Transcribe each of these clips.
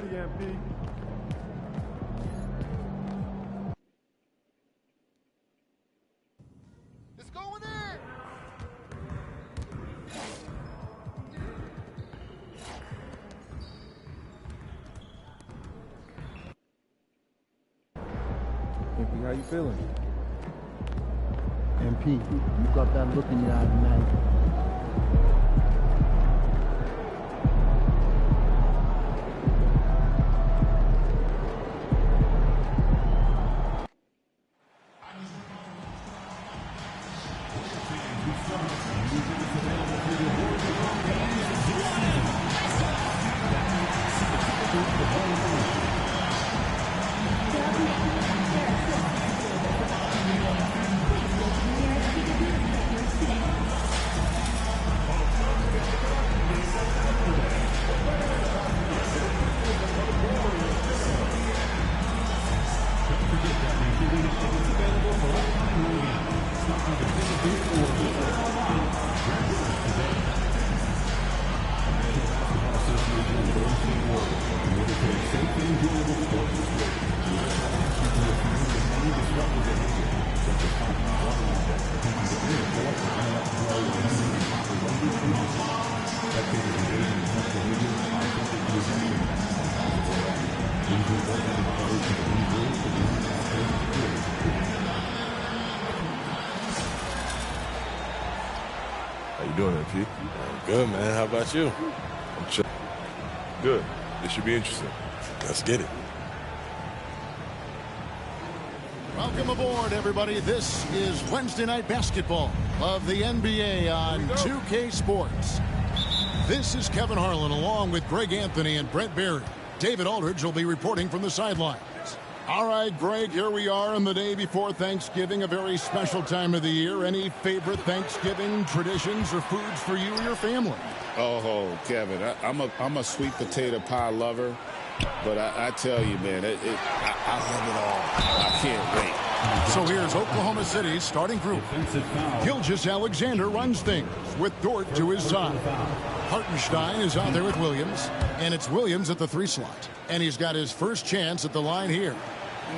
ready, MP. It's going in. MP, how you feeling? MP, you got that look in your eye tonight. How you doing, MP? Good, man. How about you? I'm chill. Good. This should be interesting. Let's get it. Welcome aboard, everybody. This is Wednesday Night Basketball of the NBA on 2K Sports. This is Kevin Harlan along with Greg Anthony and Brent Barry. David Aldridge will be reporting from the sidelines. All right, Greg, here we are on the day before Thanksgiving, a very special time of the year. Any favorite Thanksgiving traditions or foods for you or your family? Oh, Kevin, I'm a sweet potato pie lover, but I tell you, man, I love it all. I can't wait. So here's Oklahoma City's starting group. Gilgeous-Alexander runs things with Dort to his side. Hartenstein is out there with Williams, and it's Williams at the 3 slot. And he's got his first chance at the line here.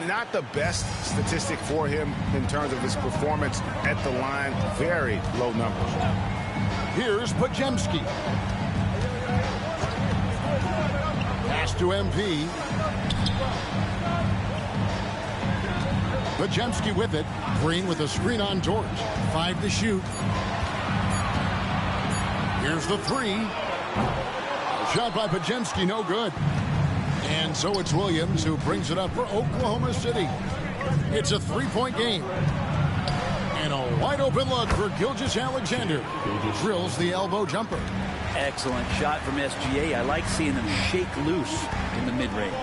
Not the best statistic for him in terms of his performance at the line. Very low numbers. Here's Podziemski. Pass to MP. Podziemski with it. Green with a screen on Dort. 5 to shoot. Here's the 3. Shot by Podziemski, no good. And so it's Williams who brings it up for Oklahoma City. It's a 3-point game. And a wide open look for Gilgeous-Alexander. Drills the elbow jumper. Excellent shot from SGA. I like seeing them shake loose in the mid-range.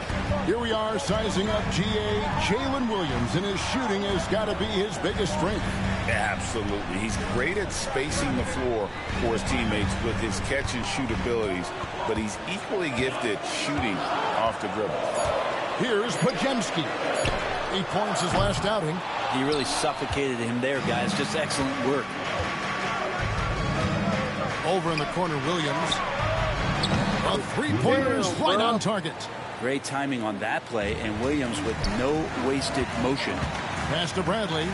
Here we are sizing up GA Jalen Williams, and his shooting has got to be his biggest strength. Absolutely. He's great at spacing the floor for his teammates with his catch and shoot abilities, but he's equally gifted shooting off the dribble. Here's Podziemski. 8 points his last outing. He really suffocated him there, guys. Just excellent work. Over in the corner, Williams. A 3-pointer is right on target. Great timing on that play, and Williams with no wasted motion. Pass to Bradley.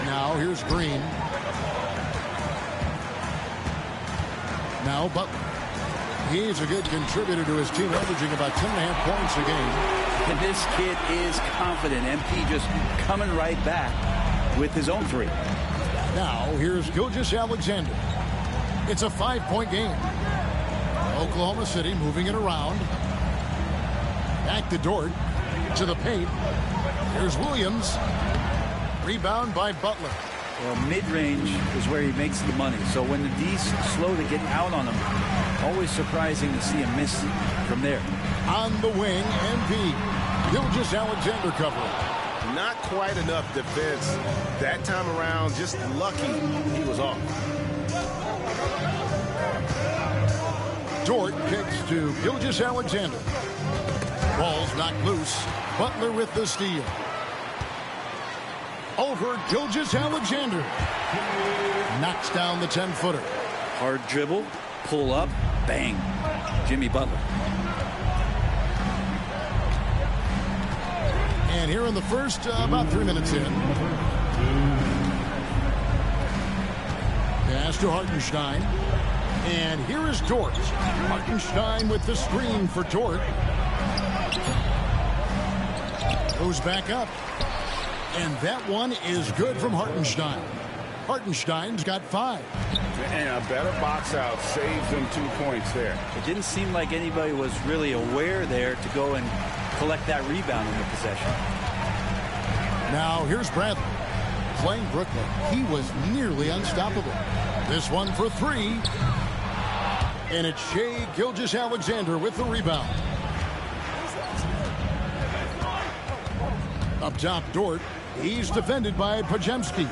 Now here's Green. Now Butler. He's a good contributor to his team, averaging about 10.5 points a game. And this kid is confident. MP just coming right back with his own 3. Now here's Gilgeous-Alexander. It's a 5-point game. Oklahoma City moving it around. Back to Dort. To the paint. Here's Williams. Rebound by Butler. Well, mid-range is where he makes the money. So when the D's slow to get out on him, always surprising to see him miss from there. On the wing, MP. Gilgeous-Alexander covering. Not quite enough defense that time around. Just lucky he was off. Dort kicks to Gilgeous-Alexander. Ball's knocked loose. Butler with the steal. over Gilgeous-Alexander. Knocks down the 10-footer. Hard dribble, pull up, bang. Jimmy Butler. And here in the first, about 3 minutes in. Pass to Hartenstein. And here is Dort. Hartenstein with the screen for Dort. Goes back up. And that one is good from Hartenstein. Hartenstein's got 5. And a better box out saves them 2 points there. It didn't seem like anybody was really aware there to go and collect that rebound in the possession. Now here's Bradley. Playing Brooklyn, he was nearly unstoppable. This one for 3. And it's Shai Gilgeous-Alexander with the rebound. Up top, Dort. He's defended by Podziemski.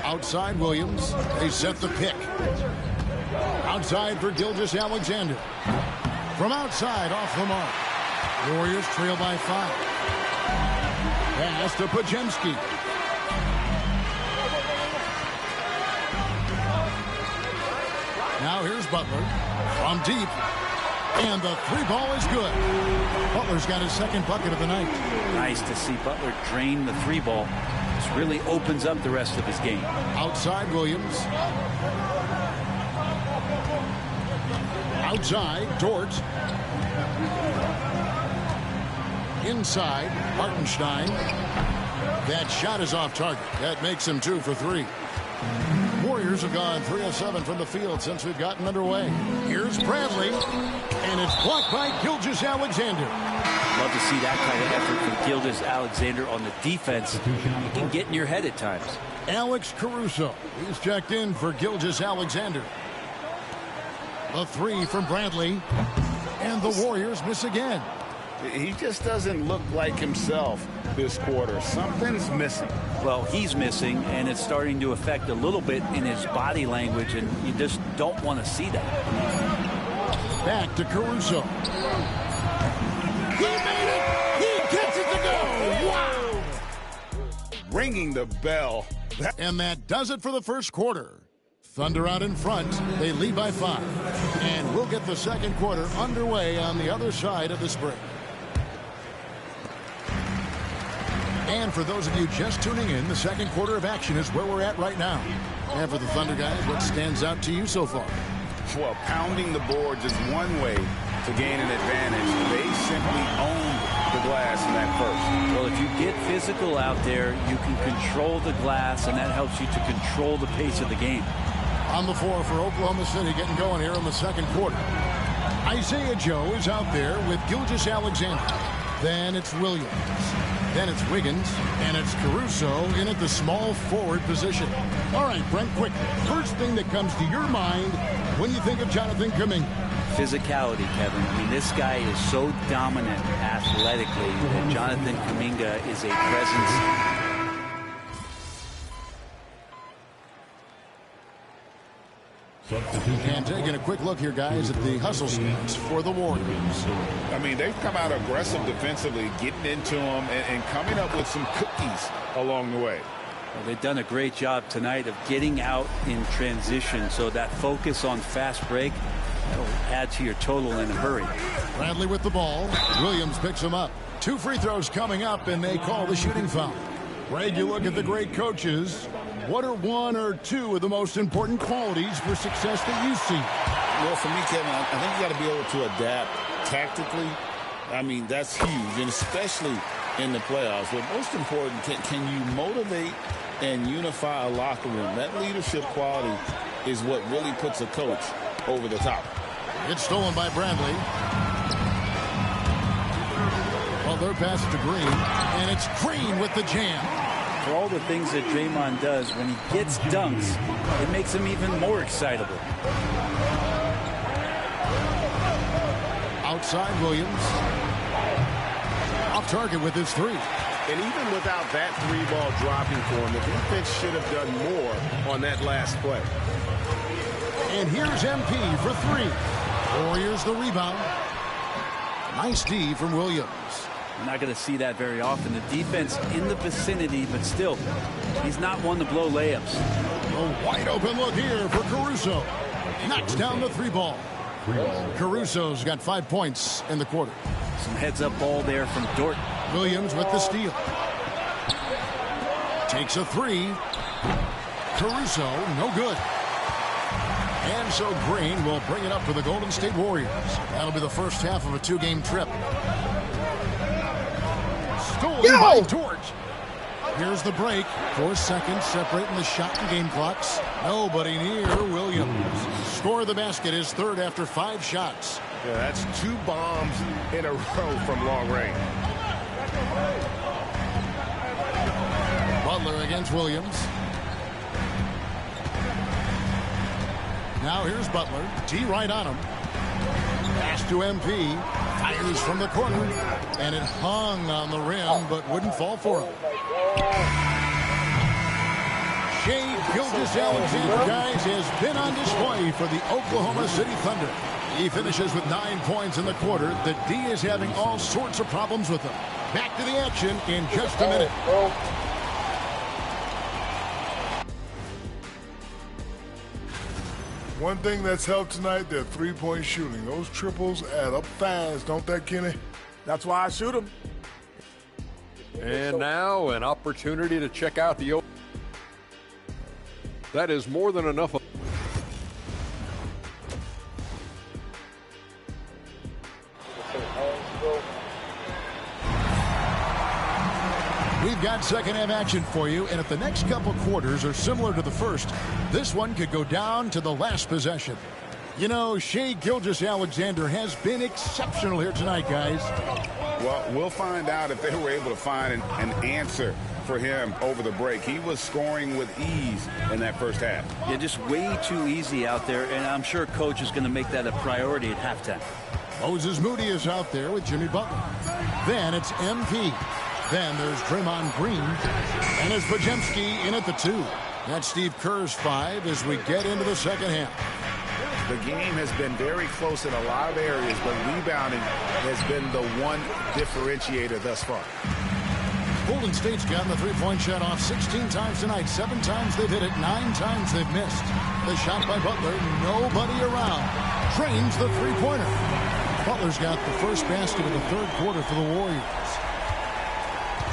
Outside, Williams. They set the pick. Outside for Gilgeous-Alexander. From outside, off the mark. Warriors trail by 5. Pass to Podziemski. Now here's Butler. From deep. And the 3-ball is good. Butler's got his second bucket of the night. Nice to see Butler drain the 3-ball. This really opens up the rest of his game. Outside, Williams. Outside, Dort. Inside, Hartenstein. That shot is off target. That makes him 2 for 3. Warriors have gone 3 of 7 from the field since we've gotten underway. Here's Bradley, and it's blocked by Gilgeous-Alexander. Love to see that kind of effort from Gilgeous-Alexander on the defense. It can get in your head at times. Alex Caruso, he's checked in for Gilgeous-Alexander. The 3 from Bradley, and the Warriors miss again. He just doesn't look like himself this quarter. Something's missing. Well, he's missing, and it's starting to affect a little bit in his body language, and you just don't want to see that. Back to Caruso. He made it! He gets it to go! Wow! Ringing the bell. And that does it for the first quarter. Thunder out in front. They lead by 5. And we'll get the second quarter underway on the other side of this break. And for those of you just tuning in, the second quarter of action is where we're at right now. And for the Thunder guys, what stands out to you so far? Well, pounding the boards is one way to gain an advantage. They simply owned the glass in that first. Well, if you get physical out there, you can control the glass, and that helps you to control the pace of the game. On the floor for Oklahoma City, getting going here in the second quarter. Isaiah Joe is out there with Gilgeous-Alexander. Then it's Williams. Then it's Wiggins, and it's Caruso in at the small forward position. All right, Brent, quick. First thing that comes to your mind when you think of Jonathan Kuminga. Physicality, Kevin. I mean, this guy is so dominant athletically that Jonathan Kuminga is a presence. And taking a quick look here, guys, at the hustle stats for the Warriors. I mean, they've come out aggressive defensively, getting into them and coming up with some cookies along the way. Well, they've done a great job tonight of getting out in transition, so that focus on fast break, that'll add to your total in a hurry. Bradley with the ball. Williams picks him up. 2 free throws coming up, and they call the shooting foul. Greg, you look at the great coaches. What are 1 or 2 of the most important qualities for success that you see? Well, for me, Kevin, I think you got to be able to adapt tactically. I mean, that's huge, and especially in the playoffs. But most important, can you motivate and unify a locker room? That leadership quality is what really puts a coach over the top. It's stolen by Bradley. Well, their pass to Green, and it's Green with the jam. For all the things that Draymond does, when he gets dunks, it makes him even more excitable. Outside, Williams. Off target with his 3. And even without that 3-ball dropping for him, the defense should have done more on that last play. And here's MP for 3. Warriors the rebound. Nice D from Williams. You're not going to see that very often. The defense in the vicinity, but still, he's not one to blow layups. A wide open look here for Caruso. Knocks down the 3 ball. Caruso's got 5 points in the quarter. Some heads-up ball there from Dort. Williams with the steal. Takes a 3. Caruso, no good. And so Green will bring it up for the Golden State Warriors. That'll be the first half of a 2-game trip. Stolen by Dort. Here's the break. 4 seconds separating the shot and game clocks. Nobody near Williams. Score the basket, his 3rd after 5 shots. Yeah, that's 2 bombs in a row from long range. Butler against Williams. Now here's Butler. T right on him. Pass to MP. Fires from the corner. And it hung on the rim, but wouldn't fall for him. Shai Gilgeous-Alexander, guys, has been on display for the Oklahoma City Thunder. He finishes with 9 points in the quarter. The D is having all sorts of problems with him. Back to the action in just a minute. One thing that's helped tonight, their 3-point shooting. Those triples add up fast, don't they, Kenny? That's why I shoot them. And now an opportunity to check out the... That is more than enough. We've got second half action for you, and if the next couple quarters are similar to the first, this one could go down to the last possession. You know, Shai Gilgeous-Alexander has been exceptional here tonight, guys. Well, we'll find out if they were able to find an answer for him over the break. He was scoring with ease in that first half. Yeah, just way too easy out there, and I'm sure Coach is going to make that a priority at halftime. Moses Moody is out there with Jimmy Butler. Then it's MP. Then there's Draymond Green. And it's Podziemski in at the 2. That's Steve Kerr's 5 as we get into the second half. The game has been very close in a lot of areas, but rebounding has been the one differentiator thus far. Golden State's gotten the 3-point shot off 16 times tonight. 7 times they've hit it, 9 times they've missed. The shot by Butler, nobody around. Trains the 3-pointer. Butler's got the first basket of the 3rd quarter for the Warriors.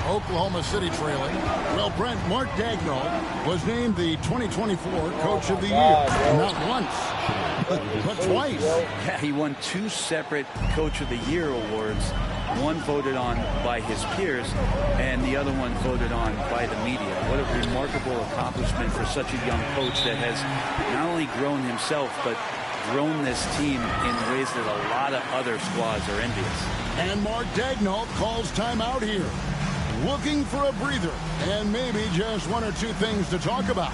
Oklahoma City trailing. Well, Brent, Mark Daigneault was named the 2024 Coach of the Year. Not once, but twice. Yeah, he won 2 separate Coach of the Year awards. One voted on by his peers, and the other one voted on by the media. What a remarkable accomplishment for such a young coach that has not only grown himself, but grown this team in ways that a lot of other squads are envious. And Mark Daigneault calls timeout here. Looking for a breather and maybe just 1 or 2 things to talk about.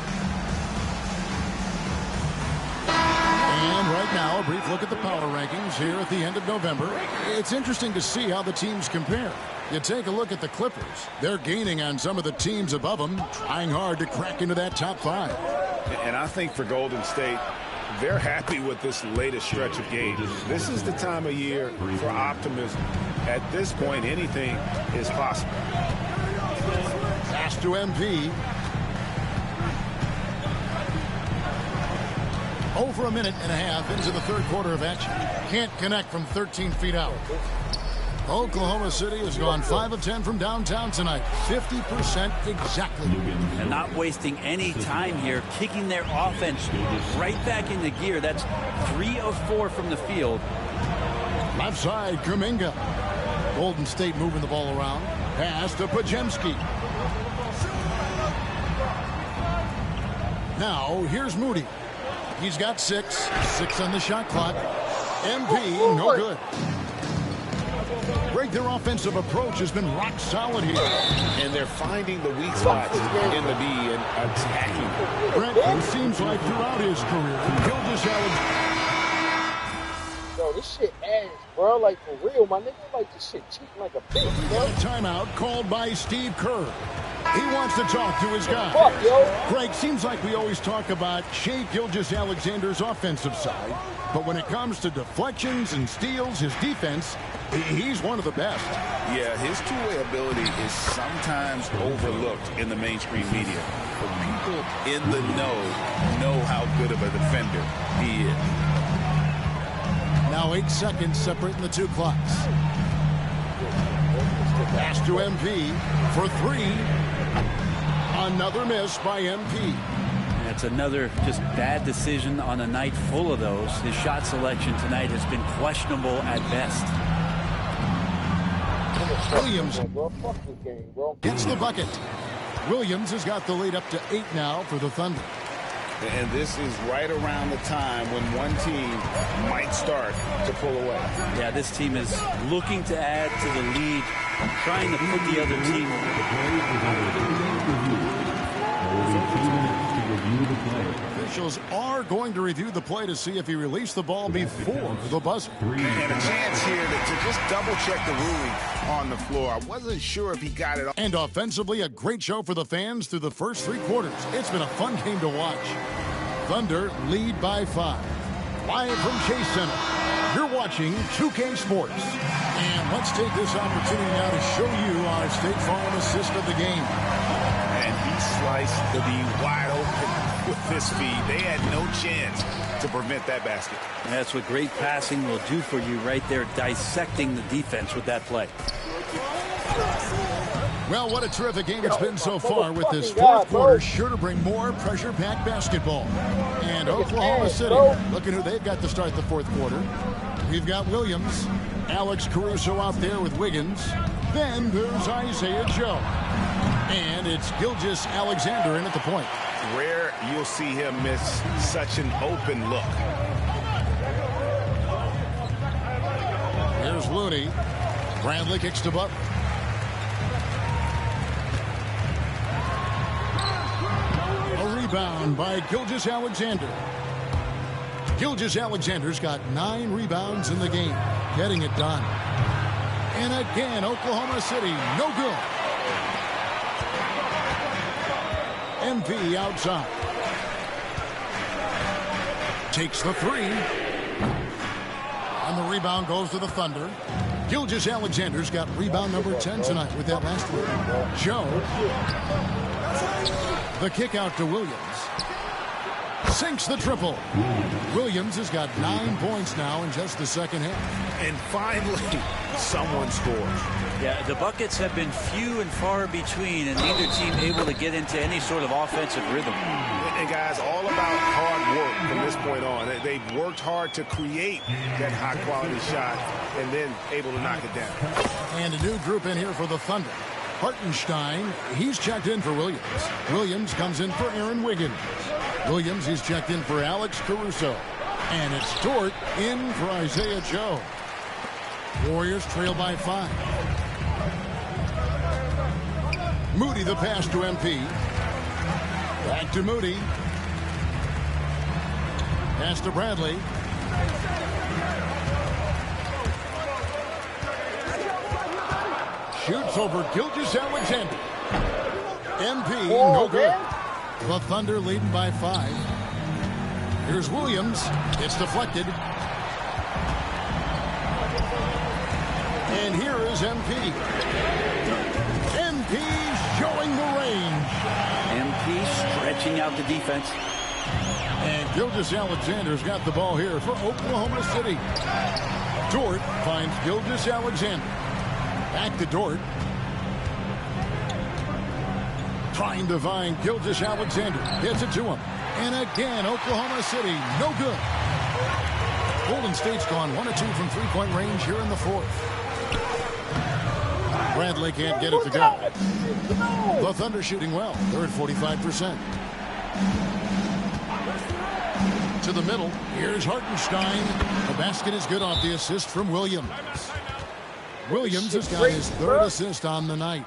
And right now, a brief look at the power rankings here at the end of November. It's interesting to see how the teams compare. You take a look at the Clippers. They're gaining on some of the teams above them, trying hard to crack into that top 5. And I think for Golden State, they're happy with this latest stretch of games. This is the time of year for optimism. At this point, anything is possible. Pass to MP. Over a minute and a half into the 3rd quarter of action. Can't connect from 13 feet out. Oklahoma City has gone 5 of 10 from downtown tonight. 50% exactly. And not wasting any time here, kicking their offense right back into gear. That's 3 of 4 from the field. Left side, Kuminga. Golden State moving the ball around. Pass to Podziemski. Now, here's Moody. He's got 6. 6 on the shot clock. MP, no good. Greg, their offensive approach has been rock solid here. And they're finding the weak spots in the D and attacking. Brent, it seems like throughout his career, Gilgeous-Alexander. Yo, this shit ass, bro. Like, for real, my nigga, like, this shit cheating like a bitch, bro. Timeout called by Steve Kerr. He wants to talk to his guy. Fuck, yo. Greg, seems like we always talk about Shai Gilgeous-Alexander's offensive side, but when it comes to deflections and steals, his defense, he's one of the best. Yeah, his two-way ability is sometimes overlooked in the mainstream media. But people in the know how good of a defender he is. Now 8 seconds separating the two clocks. Pass to MP for 3. Another miss by MP. That's another just bad decision on a night full of those. His shot selection tonight has been questionable at best. Williams Bro, fuck this game, bro. gets the bucket. Williams has got the lead up to 8 now for the Thunder. And this is right around the time when one team might start to pull away. Yeah, this team is looking to add to the lead, trying to put the other team Officials are going to review the play to see if he released the ball before the buzzer. And a chance here to just double-check the ruling on the floor. I wasn't sure if he got it. And offensively, a great show for the fans through the first 3 quarters. It's been a fun game to watch. Thunder lead by 5. Live from Chase Center, you're watching 2K Sports. And let's take this opportunity now to show you our State Farm assist of the game. And he sliced the D wide open with this feed. They had no chance to prevent that basket. And that's what great passing will do for you right there, dissecting the defense with that play. Well, what a terrific game it's been so far, with this fourth quarter sure to bring more pressure-packed basketball. And Oklahoma City, looking who they've got to start the fourth quarter. We've got Williams, Alex Caruso out there with Wiggins. Then there's Isaiah Joe. And it's Gilgeous-Alexander in at the point. Rare you'll see him miss such an open look. Here's Looney. Bradley kicks to Butler. A rebound by Gilgeous-Alexander. Gilgeous-Alexander's got 9 rebounds in the game, getting it done. And again, Oklahoma City, no good. MP outside. Takes the 3. And the rebound goes to the Thunder. Gilgeous-Alexander's got rebound number 10 tonight with that last one. Joe. The kick out to Williams. Sinks the triple. Williams has got 9 points now in just the second half. And finally, someone scores. Yeah, the buckets have been few and far between, and neither team able to get into any sort of offensive rhythm. And guys, all about hard work from this point on. They've worked hard to create that high-quality shot and then able to knock it down. And a new group in here for the Thunder. Hartenstein, he's checked in for Williams. Williams comes in for Aaron Wiggins. Williams is checked in for Alex Caruso. And it's Dort in for Isaiah Joe. Warriors trail by 5. Moody the pass to MP. Back to Moody. Pass to Bradley. Shoots over Gilgeous-Alexander. MP, no good. The Thunder leading by 5. Here's Williams. It's deflected. And here is MP. MP showing the range. MP stretching out the defense. And Gilgeous-Alexander's got the ball here for Oklahoma City. Dort finds Gilgeous-Alexander. Back to Dort. Trying to find Gilgeous-Alexander. Gets it to him. And again, Oklahoma City, no good. Golden State's gone 1 of 2 from three-point range here in the fourth. Bradley can't get it to go. The Thunder shooting well. They're at 45%. To the middle. Here's Hartenstein. The basket is good off the assist from Williams. Williams has got his 3rd assist on the night.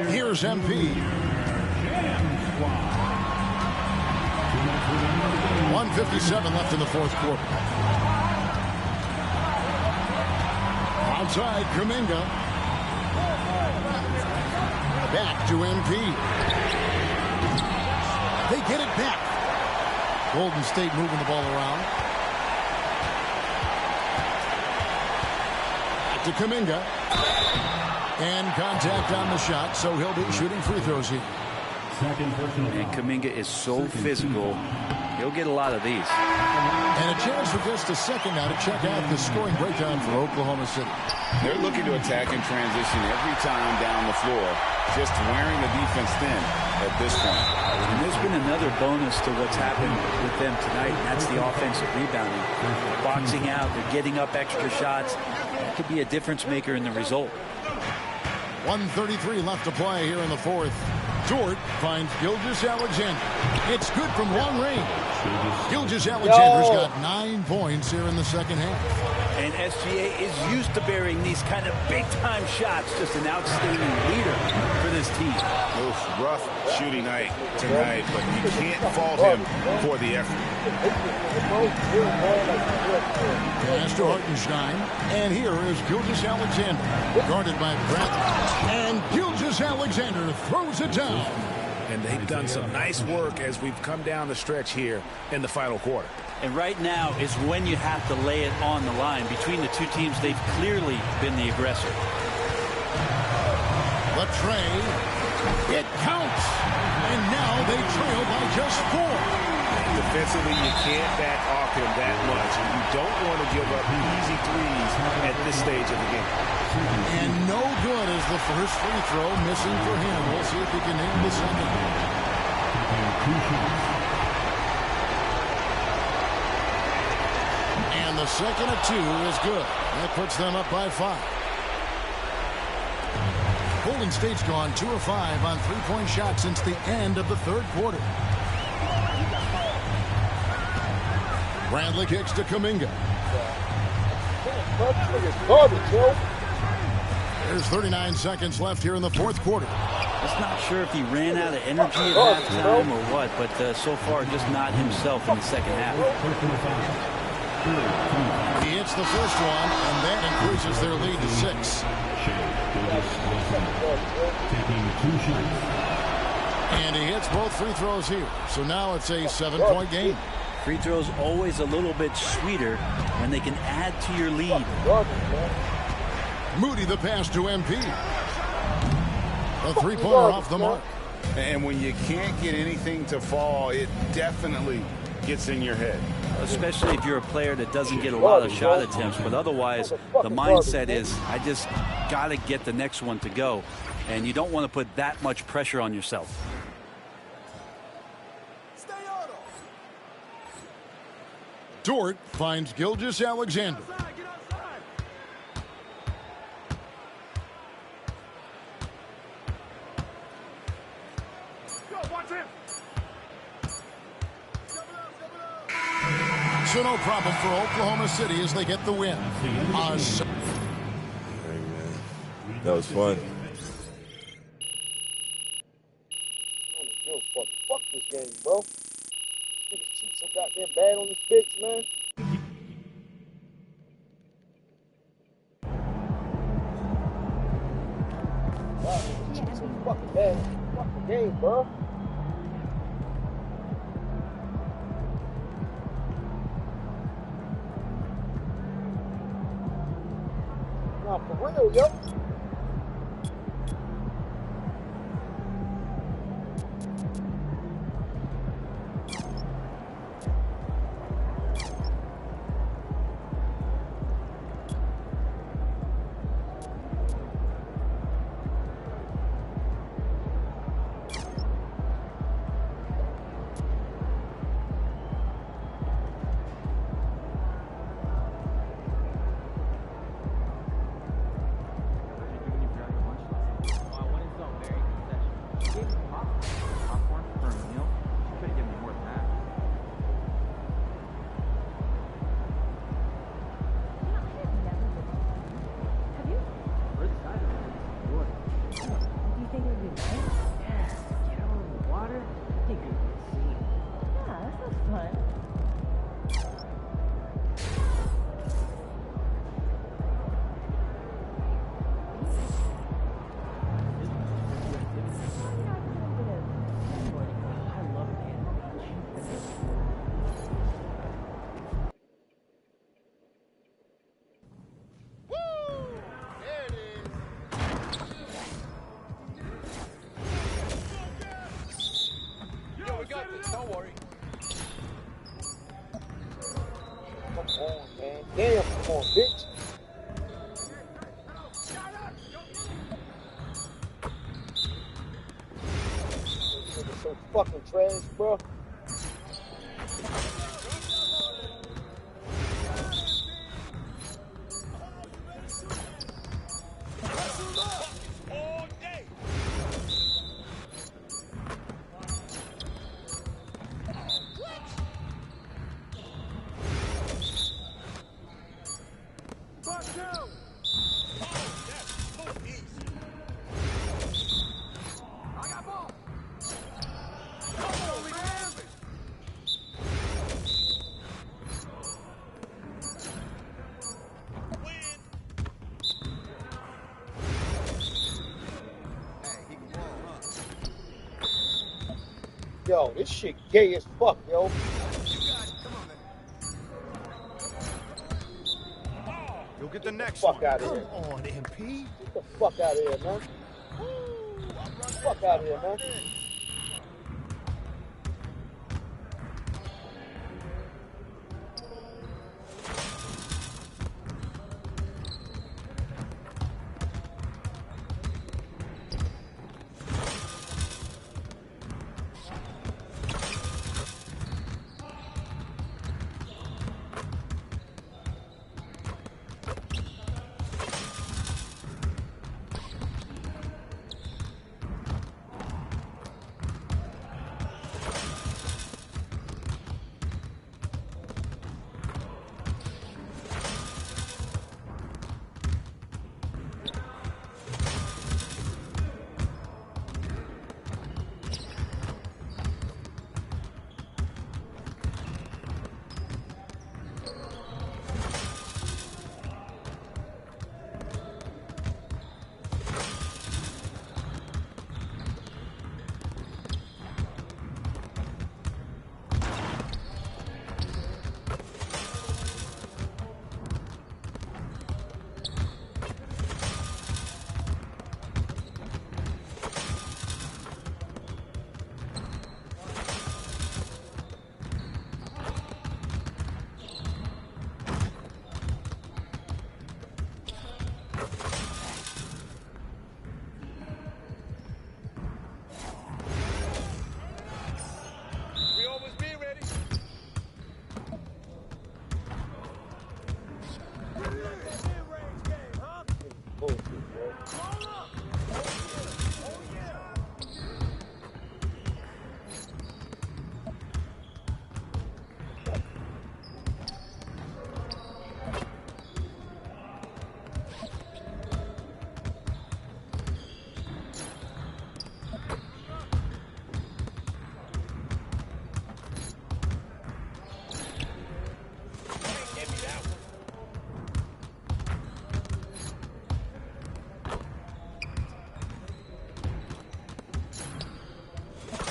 Here's MP. 1:57 left in the fourth quarter. outside, Kuminga. Back to MP. They get it back. Golden State moving the ball around. Back to Kuminga. And contact on the shot, so he'll be shooting free throws here. And Kuminga is so physical. He'll get a lot of these. And a chance for just a second now to check out the scoring breakdown for Oklahoma City. They're looking to attack in transition every time down the floor, just wearing the defense thin at this point. And there's been another bonus to what's happened with them tonight, and that's the offensive rebounding. They're boxing out, they're getting up extra shots. That could be a difference maker in the result. 1:33 left to play here in the fourth. Dort finds Gilgeous-Alexander. It's good from long range. Gilgeous-Alexander's got 9 points here in the second half. And SGA is used to bearing these kind of big-time shots. Just an outstanding leader for this team. Oof, rough shooting night tonight, but you can't fault him for the effort. Pass to Hartenstein. And here is Gilgeous-Alexander. Guarded by Bradley. And Gilgeous-Alexander throws it down. And they've done some nice work as we've come down the stretch here in the final quarter. And right now is when you have to lay it on the line. Between the two teams, they've clearly been the aggressor. The tray. It counts. And now they trail by just 4. Defensively, you can't back off him that much. And you don't want to give up easy threes at this stage of the game. And no good is the first free throw missing for him. We'll see if he can nail the second. And the second of 2 is good. That puts them up by 5. Golden State's gone 2 of 5 on three-point shots since the end of the third quarter. Bradley kicks to Kuminga. There's 39 seconds left here in the fourth quarter. Just not sure if he ran out of energy at halftime or what, but so far just not himself in the second half. He hits the first one, and that increases their lead to 6. And he hits both free throws here. So now it's a 7-point game. Free throws always a little bit sweeter when they can add to your lead. Moody the pass to MP. A three-pointer off the mark. And when you can't get anything to fall, it definitely gets in your head. Especially if you're a player that doesn't get a lot of shot attempts. But otherwise, the mindset is, I just got to get the next one to go. And you don't want to put that much pressure on yourself. Dort finds Gilgeous-Alexander. So no problem for Oklahoma City as they get the win. That was fun. Fuck this game, bro. Niggas cheat so goddamn bad on this bitch, man. Wow, niggas cheat so fucking bad. Fuck the game, bro. Nah, for real, yo. Come on, bitch. This nigga's so fucking trash, bro. Yo, this shit gay as fuck, yo. You'll get the next Fuck one. out of here. Come on, MP. Get the fuck out of here, man. Get the fuck out of here, man.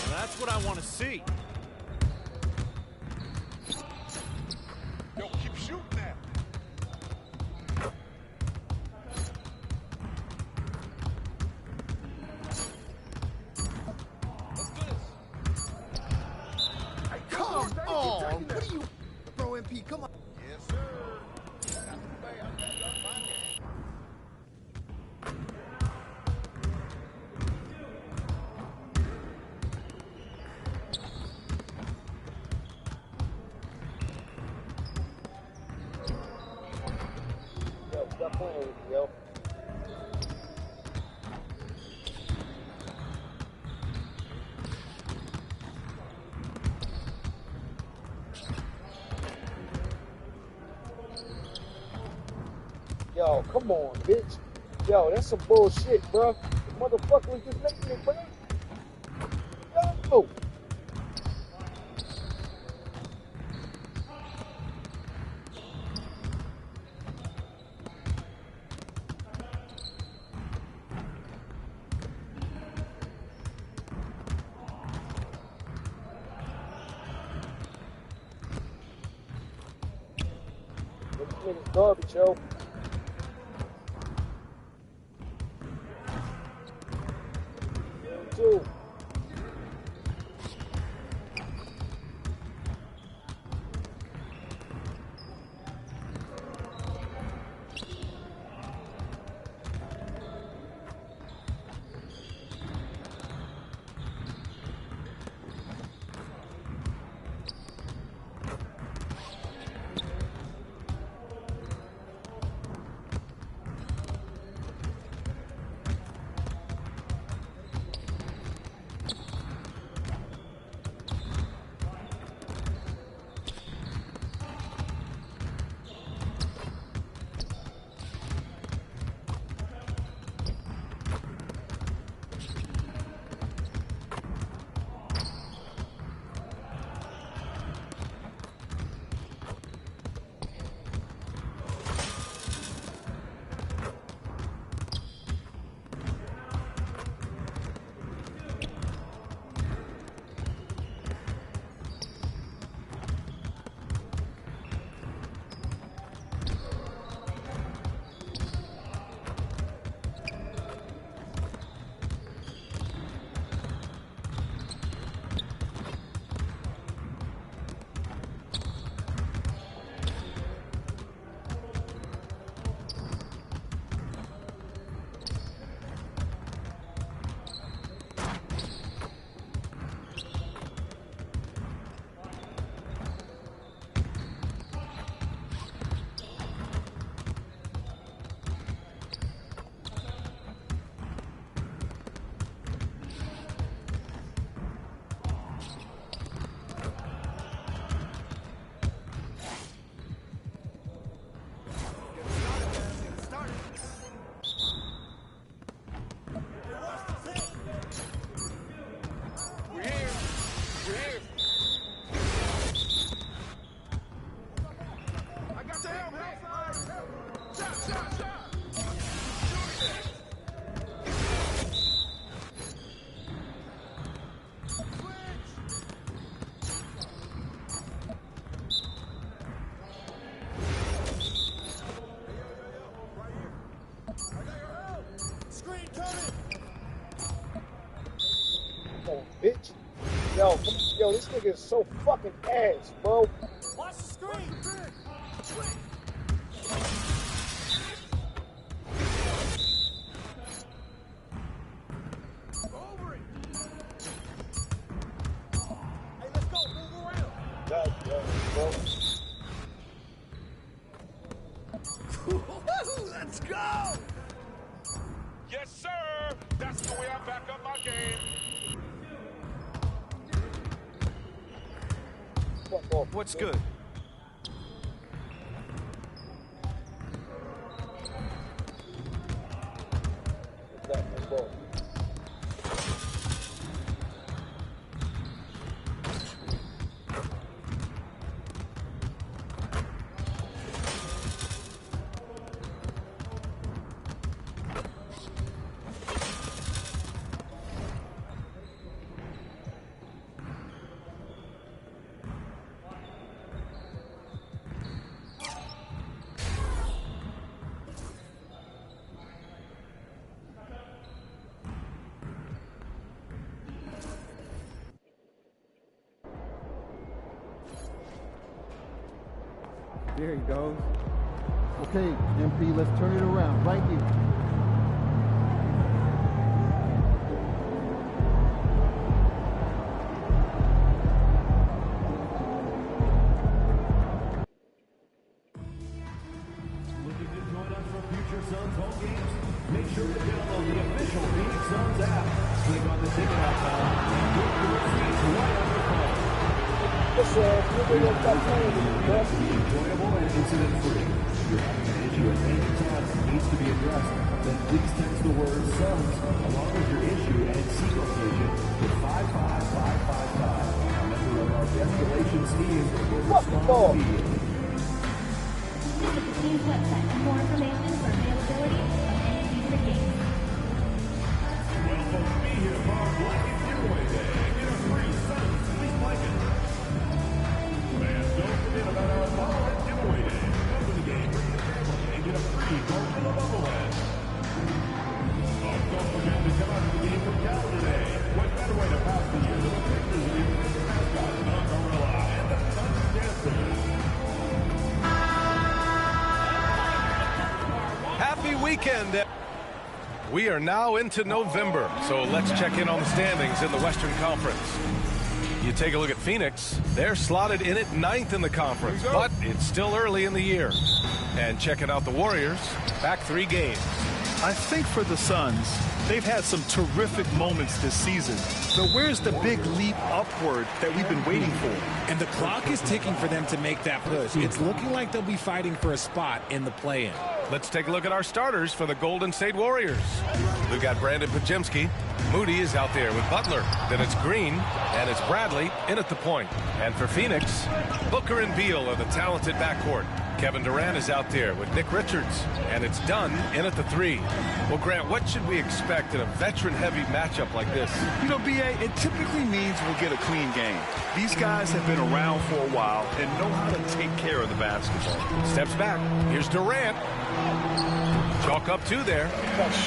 That's what I want to see. Yo, keep shooting that. Come on! What are you, bro, MP? Come on. Yes, sir. Stop playing with me, yo. Yo, come on, bitch. Yo, that's some bullshit, bro. The motherfucker was just making it, bro. Yo. This nigga's garbage, yo. Too. Yo, this nigga is so fucking ass, bro. Watch the screen. Over it. Hey, let's go. Move around. God damn, bro. Let's go. Yes, sir. That's the way I back up my game. Fuck off. What's good? That ball. There he goes. Okay, MP, let's turn it around right here. Looking to join us for future Suns home games? Make sure to download the official Phoenix Suns app. Click on the ticket icon and book your seats right on your phone. This you're gonna stop playing with me, bro. Be enjoyable and incident-free. If you're having an issue at any time that needs to be addressed, then please text the word SUNS along with your issue and seat location to 55555. A member of our escalations team will respond immediately. Visit the team's website for more information for availability of any future games. Well, folks, be here for our Blanket Giveaway Day and get a free Suns fleece blanket. Fans, don't forget about our Bobblehead Giveaway Day. Come to the game, bring your family, and get a free Coca-Cola Bobblehead. Oh, don't forget to come out to the game for Calendar Day. What better way to pass the year than a pictures of your favorite mascot, the Gorilla, and the Suns dancers. Happy weekend. We are now into November, so let's check in on the standings in the Western Conference. You take a look at Phoenix, they're slotted in at 9th in the conference, but it's still early in the year. And checking out the Warriors, back 3 games. I think for the Suns, they've had some terrific moments this season. So where's the big leap upward that we've been waiting for? And the clock is ticking for them to make that push. It's looking like they'll be fighting for a spot in the play-in. Let's take a look at our starters for the Golden State Warriors. We've got Brandon Podziemski. Moody is out there with Butler. Then it's Green, and it's Bradley in at the point. And for Phoenix, Booker and Beal are the talented backcourt. Kevin Durant is out there with Nick Richards, and it's Dunn in at the 3. Well, Grant, what should we expect in a veteran-heavy matchup like this? You know, B.A., it typically means we'll get a clean game. These guys have been around for a while and know how to take care of the basketball. Steps back. Here's Durant. Chalk up 2 there.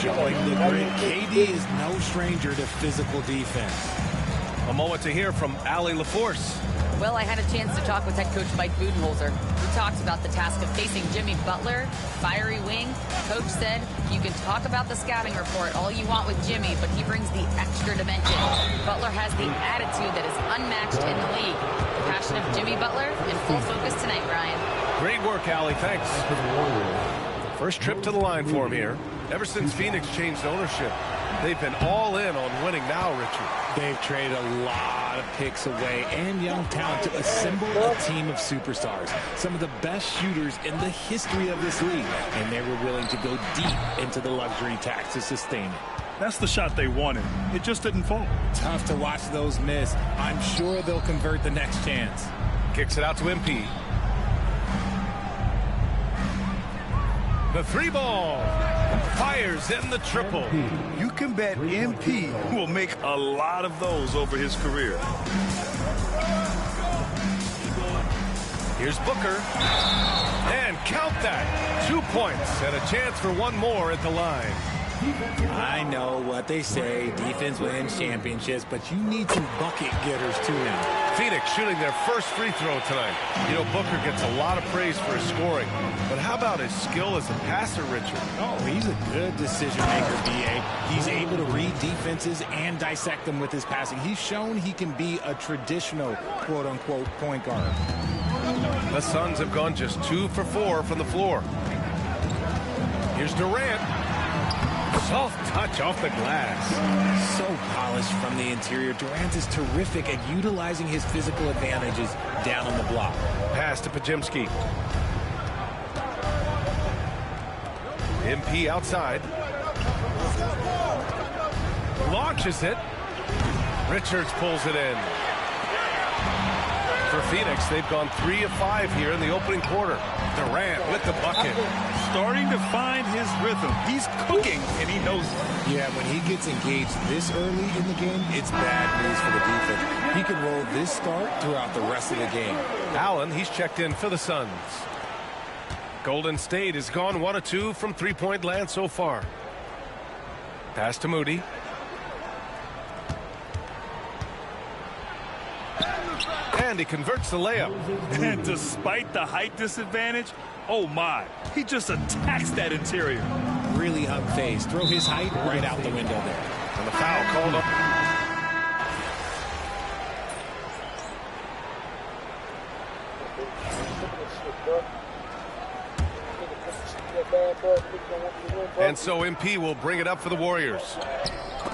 Showing the grit. KD is no stranger to physical defense. A moment to hear from Allie LaForce. Well, I had a chance to talk with head coach Mike Budenholzer. We talked about the task of facing Jimmy Butler, fiery wing. Coach said, you can talk about the scouting report all you want with Jimmy, but he brings the extra dimension. Butler has the attitude that is unmatched in the league. The passion of Jimmy Butler in full focus tonight, Ryan. Great work, Allie. Thanks. First trip to the line for him here. Ever since Phoenix changed ownership, they've been all in on winning now, Richard. They've traded a lot of picks away and young talent to assemble a team of superstars. Some of the best shooters in the history of this league. And they were willing to go deep into the luxury tax to sustain it. That's the shot they wanted. It just didn't fall. Tough to watch those miss. I'm sure they'll convert the next chance. Kicks it out to MP. The 3 ball. Fires in the triple. You can bet MP will make a lot of those over his career. Here's Booker. And count that. 2 points and a chance for one more at the line. I know what they say, defense wins championships, but you need some bucket getters too now. Phoenix shooting their first free throw tonight. You know, Booker gets a lot of praise for his scoring, but how about his skill as a passer, Richard? Oh, he's a good decision maker, B.A. He's able to read defenses and dissect them with his passing. He's shown he can be a traditional quote-unquote point guard. The Suns have gone just 2 for 4 from the floor. Here's Durant. Soft touch off the glass. So polished from the interior. Durant is terrific at utilizing his physical advantages down on the block. Pass to Podziemski. MP outside. Launches it. Richards pulls it in. For Phoenix, they've gone 3 of 5 here in the opening quarter. Durant with the bucket. Starting to find his rhythm. He's cooking, and he knows it. Yeah, when he gets engaged this early in the game, it's bad news for the defense. He can roll this start throughout the rest of the game. Allen, he's checked in for the Suns. Golden State has gone 1 of 2 from three-point land so far. Pass to Moody. And he converts the layup. And despite the height disadvantage, oh my, he just attacks that interior. Really unfazed. Throw his height right out the window there. And the foul called up. And so MP will bring it up for the Warriors.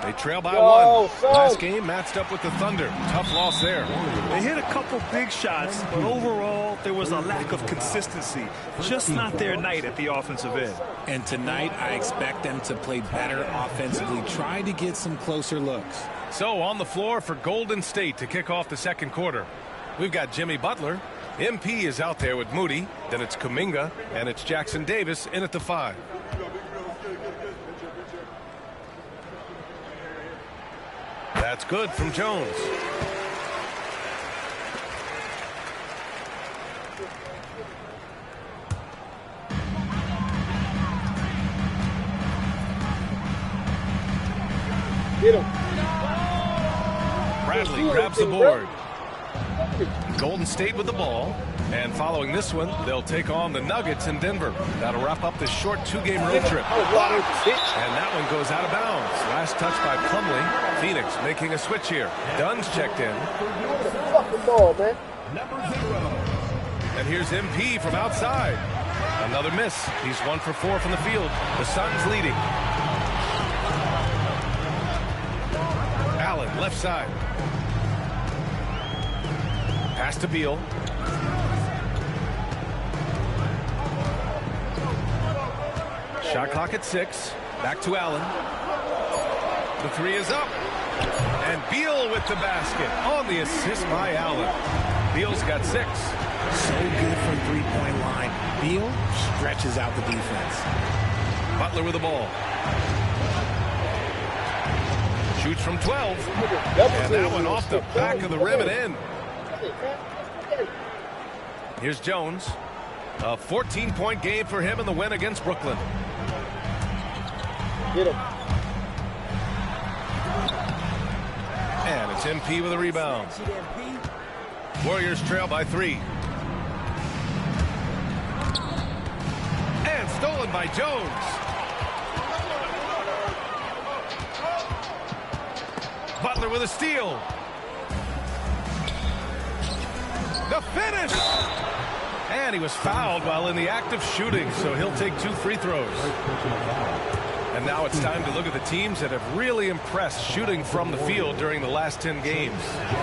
They trail by 1. Last game matched up with the Thunder. Tough loss there. They hit a couple big shots, but overall there was a lack of consistency. Just not their night at the offensive end. And tonight I expect them to play better offensively. Try to get some closer looks. So on the floor for Golden State to kick off the second quarter. We've got Jimmy Butler. MP is out there with Moody. Then it's Kuminga. And it's Jackson Davis in at the 5. That's good from Jones. Get him. Bradley grabs the board. Golden State with the ball. And following this one, they'll take on the Nuggets in Denver. That'll wrap up this short 2-game road trip. And that one goes out of bounds. Last touch by Plumlee. Phoenix making a switch here. Dunn's checked in. Ball, man. And here's MP from outside. Another miss. He's 1 for 4 from the field. The Suns leading. Allen left side. Pass to Beal. Shot clock at 6. Back to Allen. The 3 is up. And Beal with the basket on the assist by Allen. Beal's got 6. So good from three-point line. Beal stretches out the defense. Butler with the ball. Shoots from 12. And that one off the back of the rim and in. Here's Jones. A 14-point game for him in the win against Brooklyn. Get him. And it's MP with a rebound. Warriors trail by 3. And stolen by Jones. Butler with a steal. The finish! And he was fouled while in the act of shooting, so he'll take 2 free throws. And now it's time to look at the teams that have really impressed shooting from the field during the last 10 games.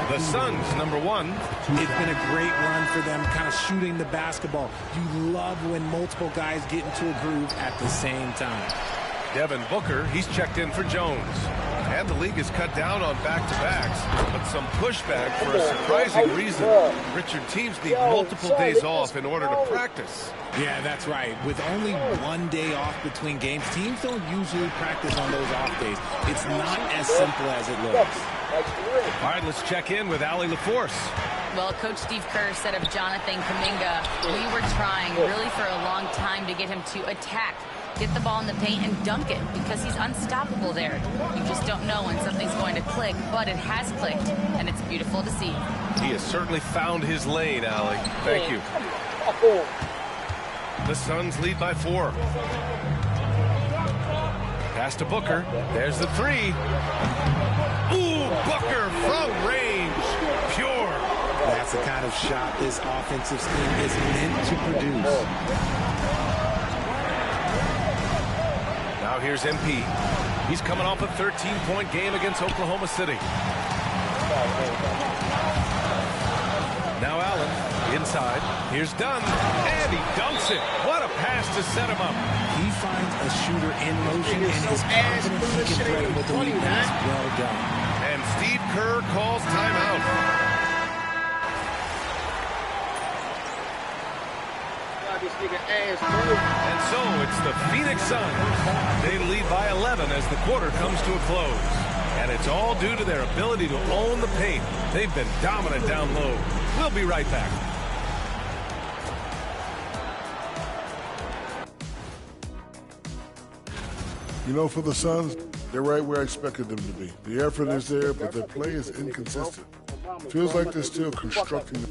The Suns, number 1. It's been a great run for them, kind of shooting the basketball. You love when multiple guys get into a groove at the same time. Devin Booker, he's checked in for Jones. And the league has cut down on back-to-backs, but some pushback for a surprising reason. Richard, teams need multiple days off in order to practice. Yeah, that's right. With only 1 day off between games, teams don't usually practice on those off days. It's not as simple as it looks. All right, let's check in with Allie LaForce. Well, Coach Steve Kerr said of Jonathan Kuminga, we were trying really for a long time to get him to attack Get the ball in the paint and dunk it because he's unstoppable there. You just don't know when something's going to click, but it has clicked, and it's beautiful to see. He has certainly found his lane, Allie. Thank you. The Suns lead by 4. Pass to Booker. There's the 3. Ooh, Booker from range. Pure. That's the kind of shot this offensive scheme is meant to produce. Now here's MP. He's coming off a 13-point game against Oklahoma City. Now Allen inside. Here's Dunn, and he dunks it. What a pass to set him up. He finds a shooter in motion and is confident he can thread him with the lead pass. Well done. And Steve Kerr calls timeout. And so it's the Phoenix Suns. They lead by 11 as the quarter comes to a close. And it's all due to their ability to own the paint. They've been dominant down low. We'll be right back. You know, for the Suns, they're right where I expected them to be. The effort is there, but their play is inconsistent. Feels like they're still constructing.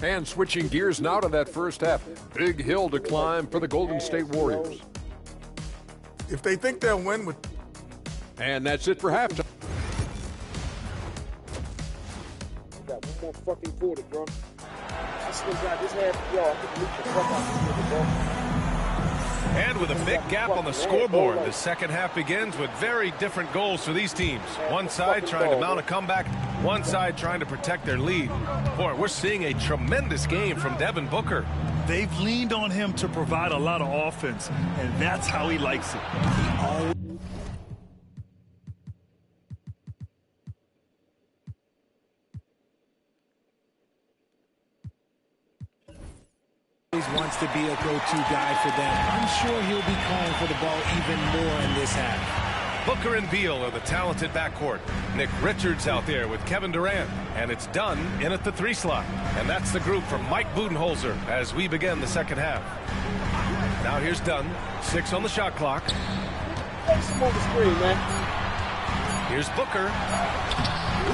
And switching gears now to that first half. Big hill to climb for the Golden State Warriors. If they think they'll win with... And that's it for halftime. Got one more fucking quarter, bro. I still got this half, yo. I can reach the fuck out of bro. And with a big gap on the scoreboard, the second half begins with very different goals for these teams. One side trying to mount a comeback, one side trying to protect their lead. Boy, we're seeing a tremendous game from Devin Booker. They've leaned on him to provide a lot of offense, and that's how he likes it. Wants to be a go-to guy for them. I'm sure he'll be calling for the ball even more in this half. Booker and Beal are the talented backcourt. Nick Richards out there with Kevin Durant. And it's Dunn in at the 3 slot. And that's the group from Mike Budenholzer as we begin the second half. Now here's Dunn. 6 on the shot clock. Smoke the screen, man. Here's Booker.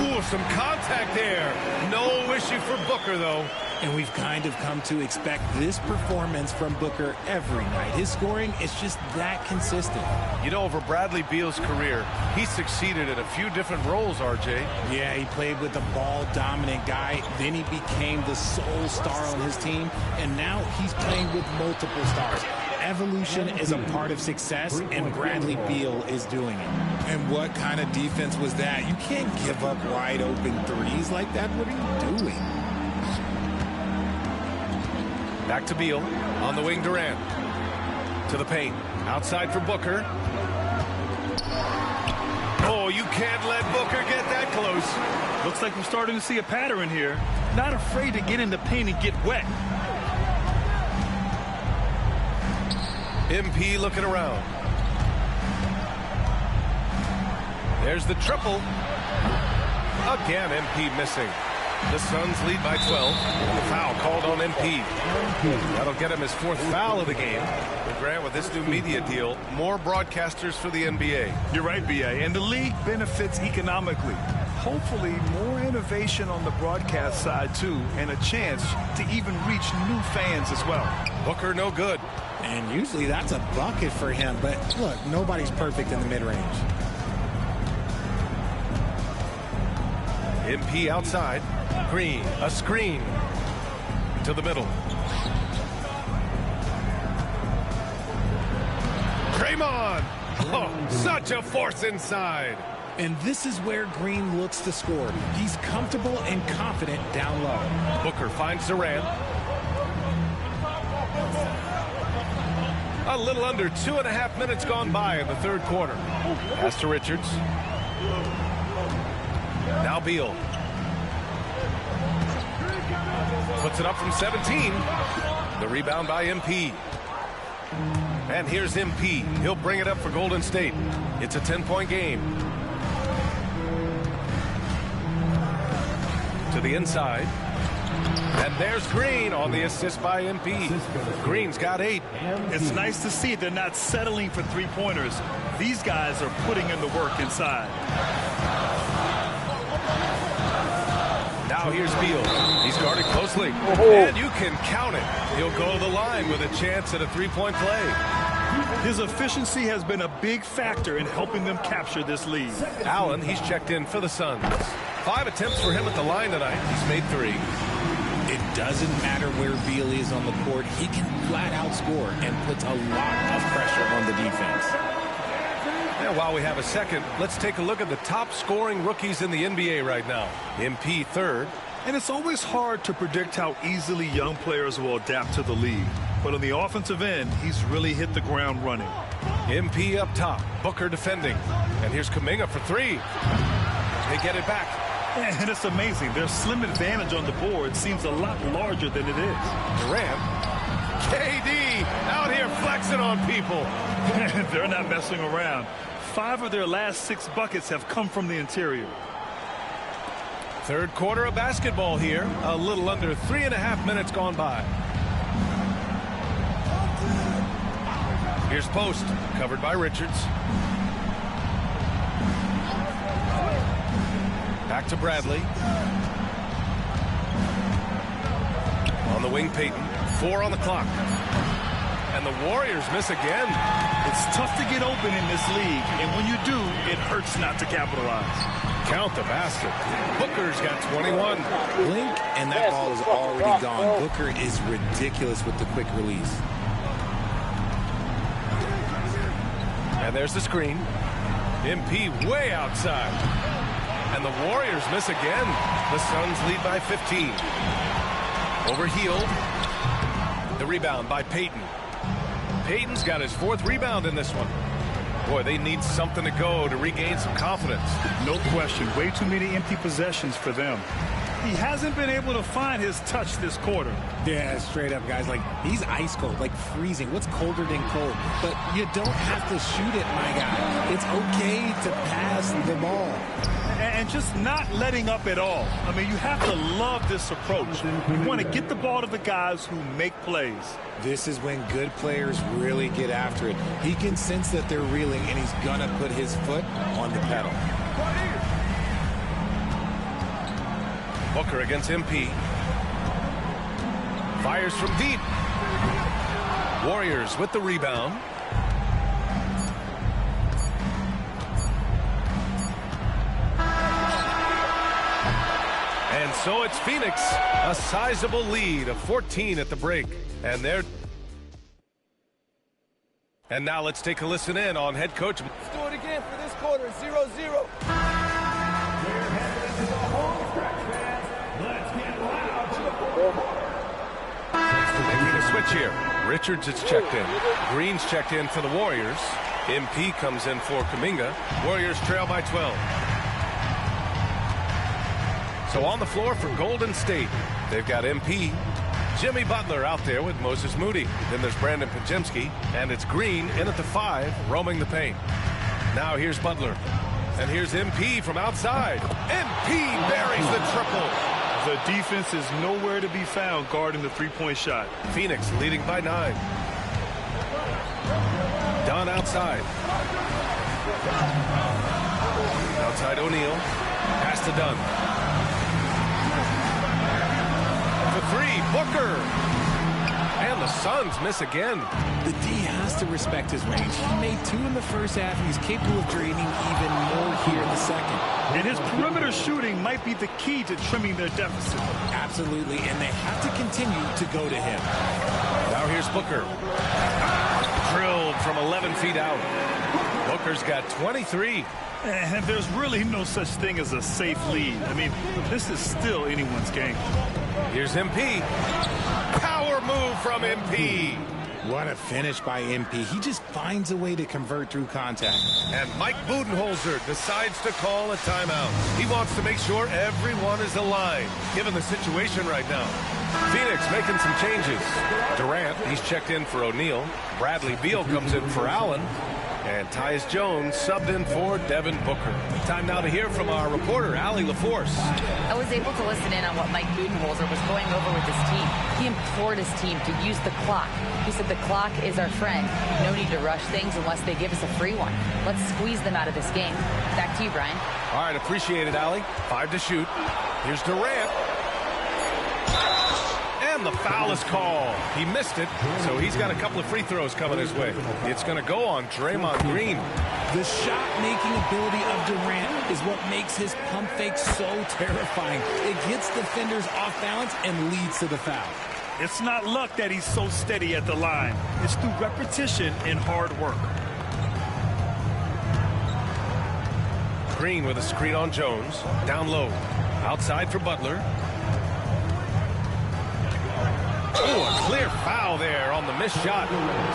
Ooh, some contact there. No issue for Booker, though. And we've kind of come to expect this performance from Booker every night. His scoring is just that consistent. You know, over Bradley Beal's career, he succeeded in a few different roles, RJ. Yeah, he played with the ball-dominant guy. Then he became the sole star on his team. And now he's playing with multiple stars. Evolution is a part of success, and Bradley Beal is doing it. And what kind of defense was that? You can't give up wide-open threes like that. What are you doing? Back to Beal. On the wing, Durant. To the paint. Outside for Booker. Oh, you can't let Booker get that close. Looks like we're starting to see a pattern here. Not afraid to get in the paint and get wet. MP looking around. There's the triple. Again, MP missing. The Suns lead by 12. And the foul called on MP. That'll get him his 4th foul of the game. But Grant, with this new media deal, more broadcasters for the NBA. You're right, B.A. And the league benefits economically. Hopefully, more innovation on the broadcast side, too, and a chance to even reach new fans as well. Booker, no good. And usually that's a bucket for him. But look, nobody's perfect in the mid-range. MP outside. Green, a screen to the middle. Draymond! Oh, such a force inside. And this is where Green looks to score. He's comfortable and confident down low. Booker finds Durant. A little under 2.5 minutes gone by in the third quarter. Pass to Richards. Now Beal. Puts it up from 17. The rebound by MP. And here's MP. He'll bring it up for Golden State. It's a 10-point game. To the inside. And there's Green on the assist by MP. Green's got 8. It's nice to see they're not settling for three-pointers. These guys are putting in the work inside. Now here's Beal. He's guarded closely. And you can count it. He'll go to the line with a chance at a three-point play. His efficiency has been a big factor in helping them capture this lead. Allen, he's checked in for the Suns. 5 attempts for him at the line tonight. He's made 3. It doesn't matter where Beal is on the court. He can flat out score and puts a lot of pressure on the defense. And while we have a second, let's take a look at the top scoring rookies in the NBA right now. MP 3rd. And it's always hard to predict how easily young players will adapt to the league. But on the offensive end, he's really hit the ground running. MP up top. Booker defending. And here's Kuminga for 3. They get it back. And it's amazing. Their slim advantage on the board seems a lot larger than it is. Durant. KD out here flexing on people. They're not messing around. 5 of their last 6 buckets have come from the interior. Third quarter of basketball here. A little under 3.5 minutes gone by. Here's Post, covered by Richards. Back to Bradley. On the wing, Payton. 4 on the clock. And the Warriors miss again. It's tough to get open in this league, and when you do, it hurts not to capitalize. Count the basket. Booker's got 21. Blink, and that ball is already gone. Booker is ridiculous with the quick release. And there's the screen. MP way outside. And the Warriors miss again. The Suns lead by 15. Overhealed. The rebound by Payton. Payton's got his 4th rebound in this one. Boy, they need something to go to regain some confidence. No question. Way too many empty possessions for them. He hasn't been able to find his touch this quarter. Yeah, straight up, guys. Like, he's ice cold, like freezing. What's colder than cold? But you don't have to shoot it, my guy. It's okay to pass the ball. And just not letting up at all. I mean, you have to love this approach. You want to get the ball to the guys who make plays. This is when good players really get after it. He can sense that they're reeling, and he's going to put his foot on the pedal. Booker against MP. Fires from deep. Warriors with the rebound. And so it's Phoenix, a sizable lead of 14 at the break. And now let's take a listen in on head coach. Let's do it again for this quarter, 0-0. Making a switch here. Richards is checked in. Green's checked in for the Warriors. MP comes in for Kuminga. Warriors trail by 12. So on the floor for Golden State, they've got MP. Jimmy Butler out there with Moses Moody. Then there's Brandon Podziemski, and it's Green in at the 5, roaming the paint. Now here's Butler. And here's MP from outside. MP buries the triple. The defense is nowhere to be found guarding the three-point shot. Phoenix leading by 9. Dunn outside. Outside O'Neal. Pass to Dunn. For 3, Booker. And the Suns miss again. The D has to respect his range. He made 2 in the first half, and he's capable of draining even more here in the second. And his perimeter shooting might be the key to trimming their deficit. Absolutely, and they have to continue to go to him. Now here's Booker. Drilled from 11 feet out. Booker's got 23. And there's really no such thing as a safe lead. I mean, this is still anyone's game. Here's MP. Power move from MP. What a finish by MP. He just finds a way to convert through contact. And Mike Budenholzer decides to call a timeout. He wants to make sure everyone is aligned, given the situation right now. Phoenix making some changes. Durant, he's checked in for O'Neal. Bradley Beal comes in for Allen. And Tyus Jones subbed in for Devin Booker. Time now to hear from our reporter, Allie LaForce. I was able to listen in on what Mike Budenholzer was going over with his team. He implored his team to use the clock. He said the clock is our friend. No need to rush things unless they give us a free one. Let's squeeze them out of this game. Back to you, Brian. All right, appreciate it, Allie. 5 to shoot. Here's Durant. And the foul is called. He missed it, so he's got a couple of free throws coming his way. It's going to go on Draymond Green. The shot-making ability of Durant is what makes his pump fake so terrifying. It gets defenders off balance and leads to the foul. It's not luck that he's so steady at the line. It's through repetition and hard work. Green with a screen on Jones. Down low. Outside for Butler. Oh, a clear foul there on the missed shot.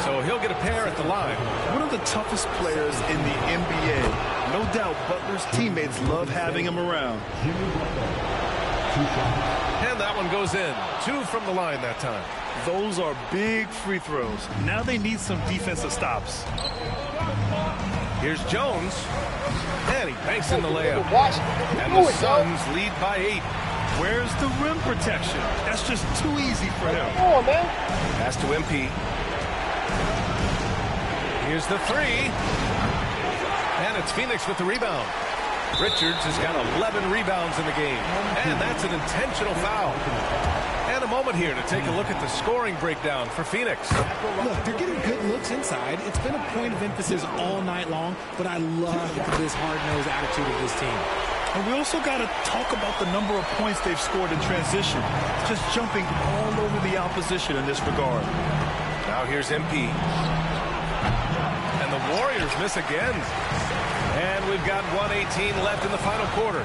So he'll get a pair at the line. One of the toughest players in the NBA. No doubt Butler's teammates love having him around. And that one goes in. 2 from the line that time. Those are big free throws. Now they need some defensive stops. Here's Jones. And he banks in the layup. And the Suns lead by 8. Where's the rim protection? That's just too easy for him. Come on, man. Pass to MP. Here's the 3. And it's Phoenix with the rebound. Richards has got 11 rebounds in the game. And that's an intentional foul. And a moment here to take a look at the scoring breakdown for Phoenix. Look, they're getting good looks inside. It's been a point of emphasis all night long, but I love this hard-nosed attitude of this team. And we also got to talk about the number of points they've scored in transition. Just jumping all over the opposition in this regard. Now here's MP. And the Warriors miss again. And we've got 1:18 left in the final quarter.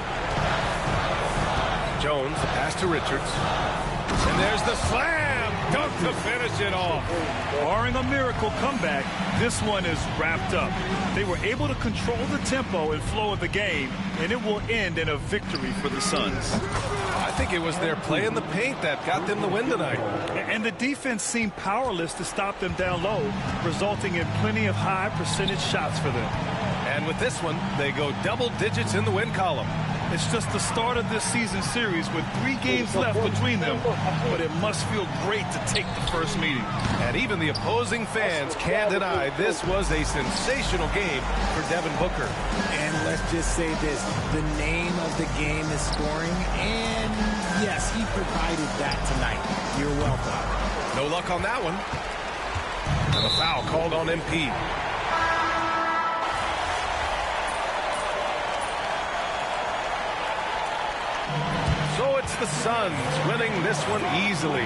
Jones, the pass to Richards. And there's the slam. Dunk to finish it off. Barring a miracle comeback, this one is wrapped up. They were able to control the tempo and flow of the game, and it will end in a victory for the Suns. I think it was their play in the paint that got them the win tonight. And the defense seemed powerless to stop them down low, resulting in plenty of high percentage shots for them. And with this one, they go double digits in the win column. It's just the start of this season series with 3 games left between them, but it must feel great to take the first meeting. And even the opposing fans can't deny this was a sensational game for Devin Booker. And let's just say this, the name of the game is scoring, and yes, he provided that tonight. You're welcome. No luck on that one. And a foul called on MP. So it's the Suns winning this one easily.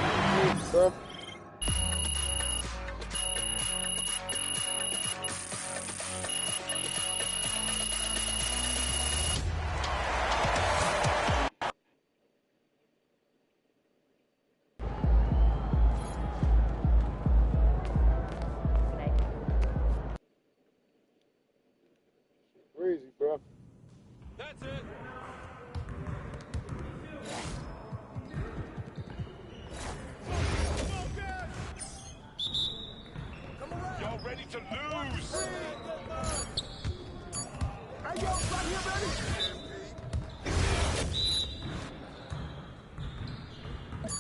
Crazy, bro. That's it. Y'all ready to lose? Hey, yo, right here, ready?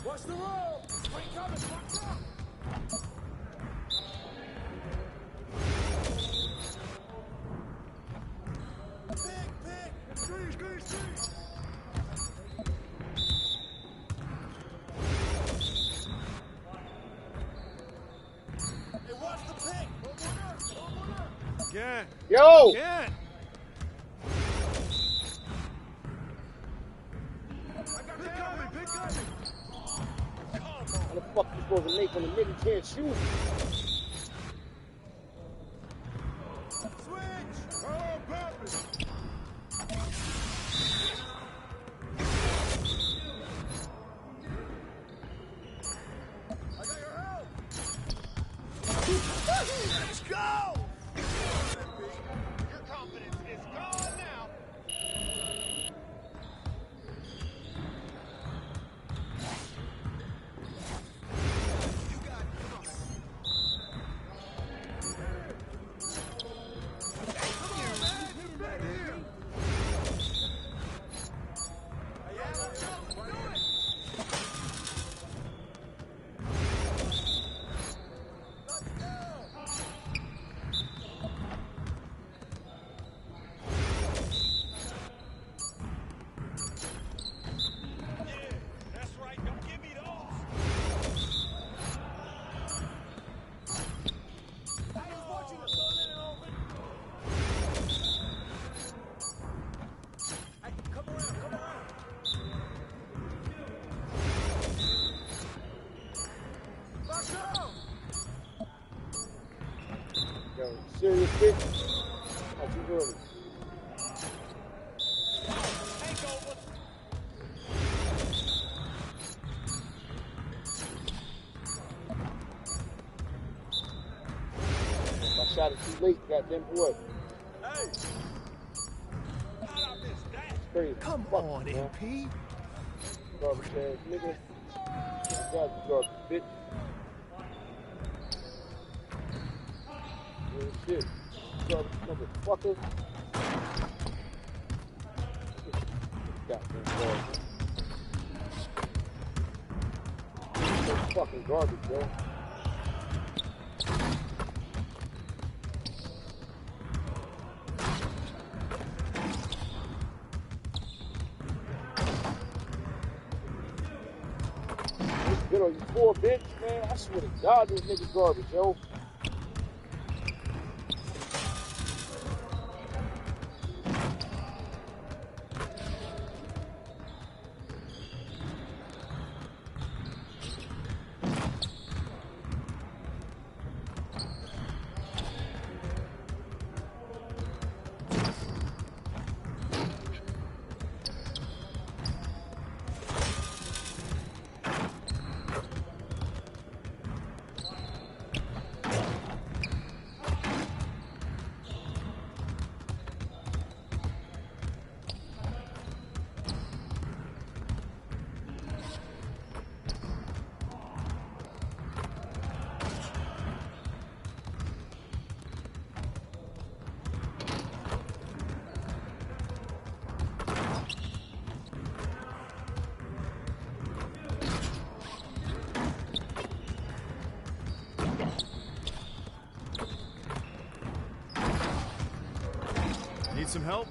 Watch the roll. Spring coming. Watch out. Big. Squeeze. Hey, watch the pick. Again. Yo! Again. Big coming. How the fuck you supposed to make when the nigga can't shoot? Switch. On purpose. I got your help. Let's go. Your confidence is gone now. serious, bitch? Oh, too early. My shot is too late, goddamn boy. Hey. Come on, MP. Garbage ass nigga. God, you garbage bitch. Real shit. Garbage motherfucker. Goddamn garbage. So fucking garbage, bro. Get on you poor bitch, man. I swear to God, this nigga garbage, yo. Need some help?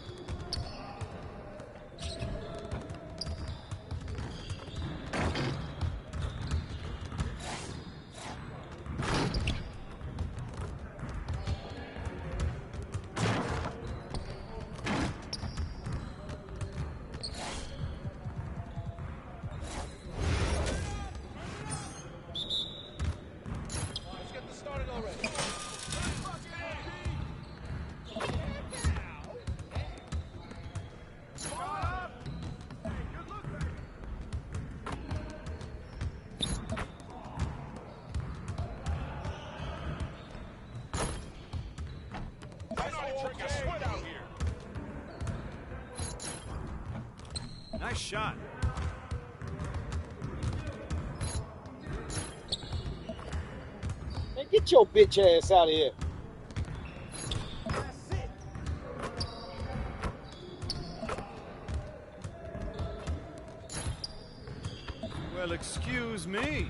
Nice shot. Man, get your bitch ass out of here. Well, excuse me.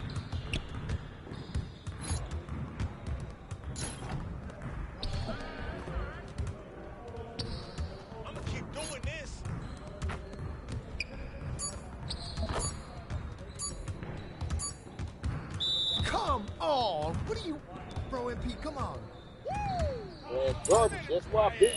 Come on. What are you... Bro, MP, come on. Man, garbage. That's why, bitch.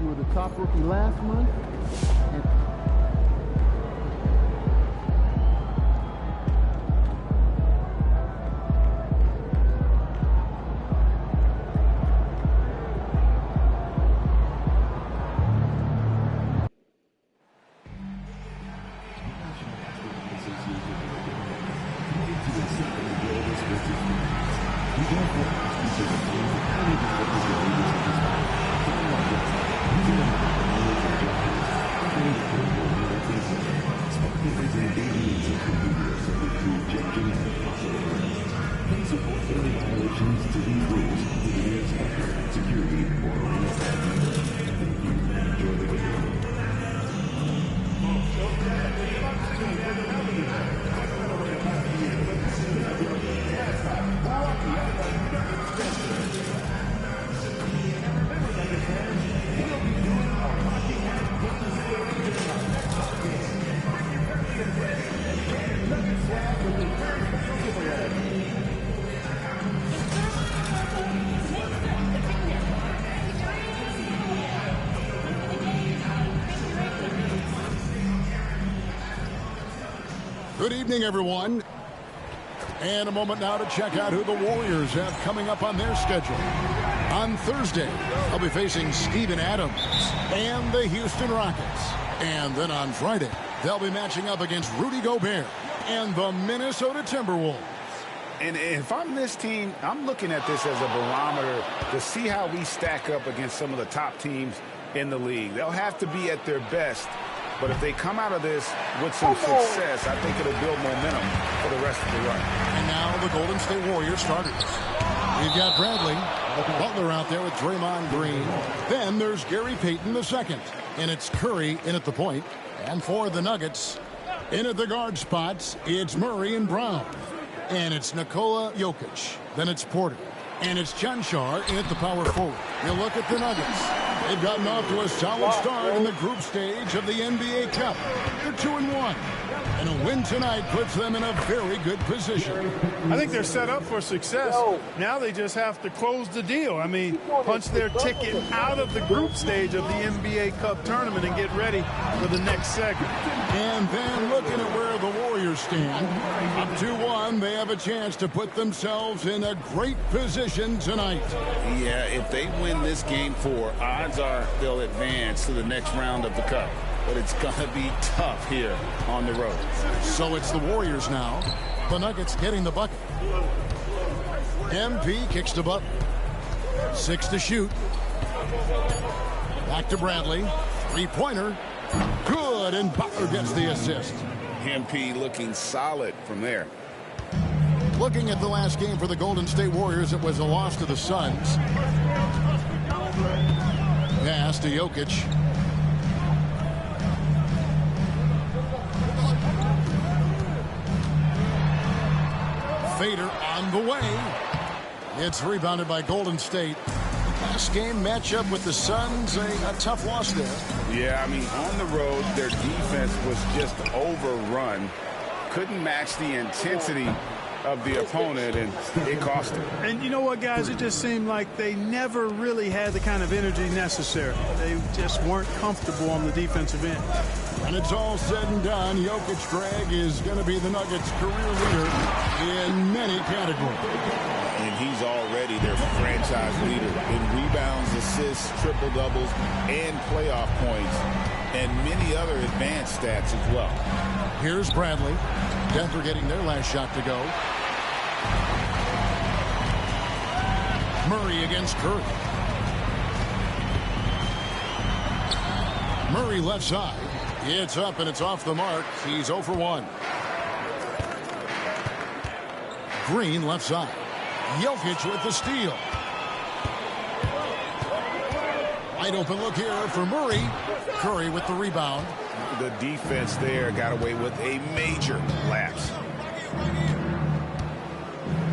You were the top rookie last month. And good evening, everyone. And a moment now to check out who the Warriors have coming up on their schedule. On Thursday, they'll be facing Steven Adams and the Houston Rockets. And then on Friday, they'll be matching up against Rudy Gobert and the Minnesota Timberwolves. And if I'm this team, I'm looking at this as a barometer to see how we stack up against some of the top teams in the league. They'll have to be at their best. But if they come out of this with some success, I think it'll build momentum for the rest of the run. And now the Golden State Warriors starters. We've got Bradley, Butler out there with Draymond Green. Then there's Gary Payton II. And it's Curry in at the point. And for the Nuggets, in at the guard spots, it's Murray and Brown. And it's Nikola Jokic. Then it's Porter. And it's Cancar in at the power forward. You look at the Nuggets. They've gotten off to a solid start in the group stage of the NBA Cup. They're 2-1. And a win tonight puts them in a very good position. I think they're set up for success. Now they just have to close the deal. I mean, punch their ticket out of the group stage of the NBA Cup tournament and get ready for the next segment. And then looking at where the Warriors stand, up 2-1, they have a chance to put themselves in a great position tonight. Yeah, if they win this game 4, odds are they'll advance to the next round of the Cup. But it's going to be tough here on the road. So it's the Warriors now. The Nuggets getting the bucket. MP kicks to Butler. 6 to shoot. Back to Bradley. Three-pointer. Good, and Butler gets the assist. MP looking solid from there. Looking at the last game for the Golden State Warriors, it was a loss to the Suns. Pass to Jokic. Fader on the way. It's rebounded by Golden State. Last game matchup with the Suns, a tough loss there. Yeah, I mean, on the road, their defense was just overrun. Couldn't match the intensity of the opponent, and it cost them. And you know what, guys? It just seemed like they never really had the kind of energy necessary. They just weren't comfortable on the defensive end. And it's all said and done, Jokic, Greg, is going to be the Nuggets' career leader in many categories. And he's already their franchise leader in rebounds, assists, triple-doubles, and playoff points, and many other advanced stats as well. Here's Bradley. Denver getting their last shot to go. Murray against Curry. Murray left side. It's up and it's off the mark. He's 0 for 1. Green left side. Jokic with the steal. Wide open look here for Murray. Curry with the rebound. The defense there got away with a major lapse.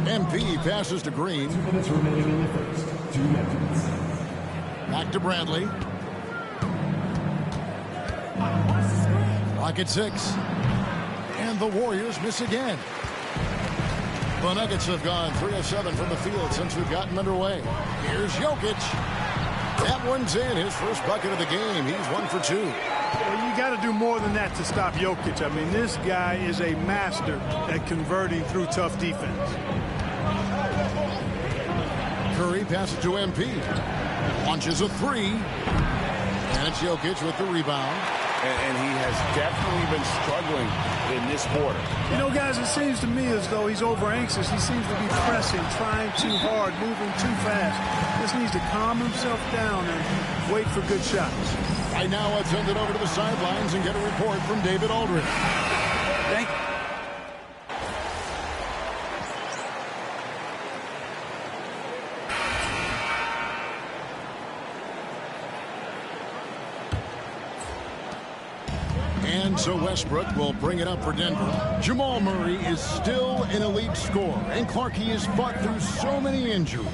MP passes to Green. 2 minutes remaining in the first. 2 minutes. Back to Bradley. Clock at 6. And the Warriors miss again. The Nuggets have gone 3 of 7 from the field since we've gotten underway. Here's Jokic. That one's in. His first bucket of the game. He's 1 for 2. Well, you got to do more than that to stop Jokic. I mean, this guy is a master at converting through tough defense. Curry passes to MP. Launches a three. And it's Jokic with the rebound. And he has definitely been struggling in this quarter. You know, guys, it seems to me as though he's over-anxious. He seems to be pressing, trying too hard, moving too fast. Just needs to calm himself down and wait for good shots. Right now, let's send it over to the sidelines and get a report from David Aldridge. Thank you. And so Westbrook will bring it up for Denver. Jamal Murray is still an elite scorer, and Clarkie has fought through so many injuries.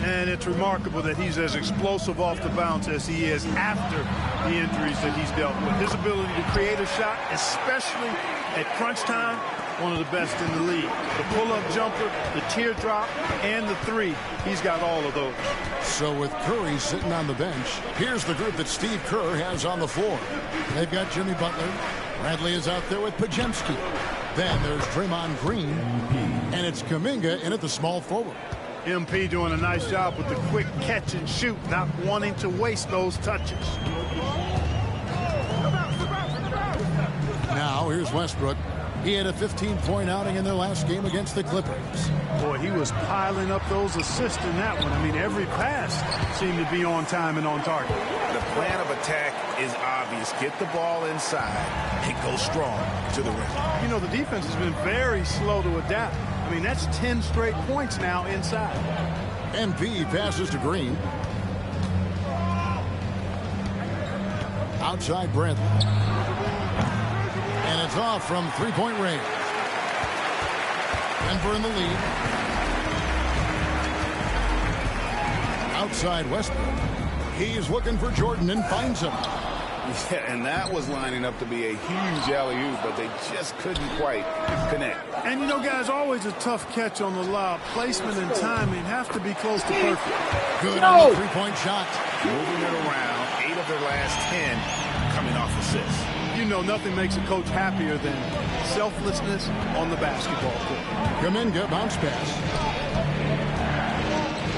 And it's remarkable that he's as explosive off the bounce as he is after the injuries that he's dealt with. His ability to create a shot, especially at crunch time, one of the best in the league. The pull-up jumper, the teardrop, and the three. He's got all of those. So with Curry sitting on the bench, here's the group that Steve Kerr has on the floor. They've got Jimmy Butler. Bradley is out there with Podziemski. Then there's Draymond Green. And it's Kuminga in at the small forward. MP doing a nice job with the quick catch and shoot, not wanting to waste those touches. Now here's Westbrook. He had a 15-point outing in their last game against the Clippers. Boy, he was piling up those assists in that one. I mean, every pass seemed to be on time and on target. The plan of attack is obvious. Get the ball inside and go strong to the rim. You know, the defense has been very slow to adapt. I mean, that's 10 straight points now inside. MP passes to Green. Outside Bradley. And it's off from three-point range. Denver in the lead. Outside Westbrook. He's looking for Jordan and finds him. Yeah, and that was lining up to be a huge alley-oop, but they just couldn't quite connect. And, you know, guys, always a tough catch on the lob. Placement and timing have to be close to perfect. Good on the three-point shot. Moving it around, 8 of their last 10 coming off assists. You know, nothing makes a coach happier than selflessness on the basketball court. Kuminga bounce pass.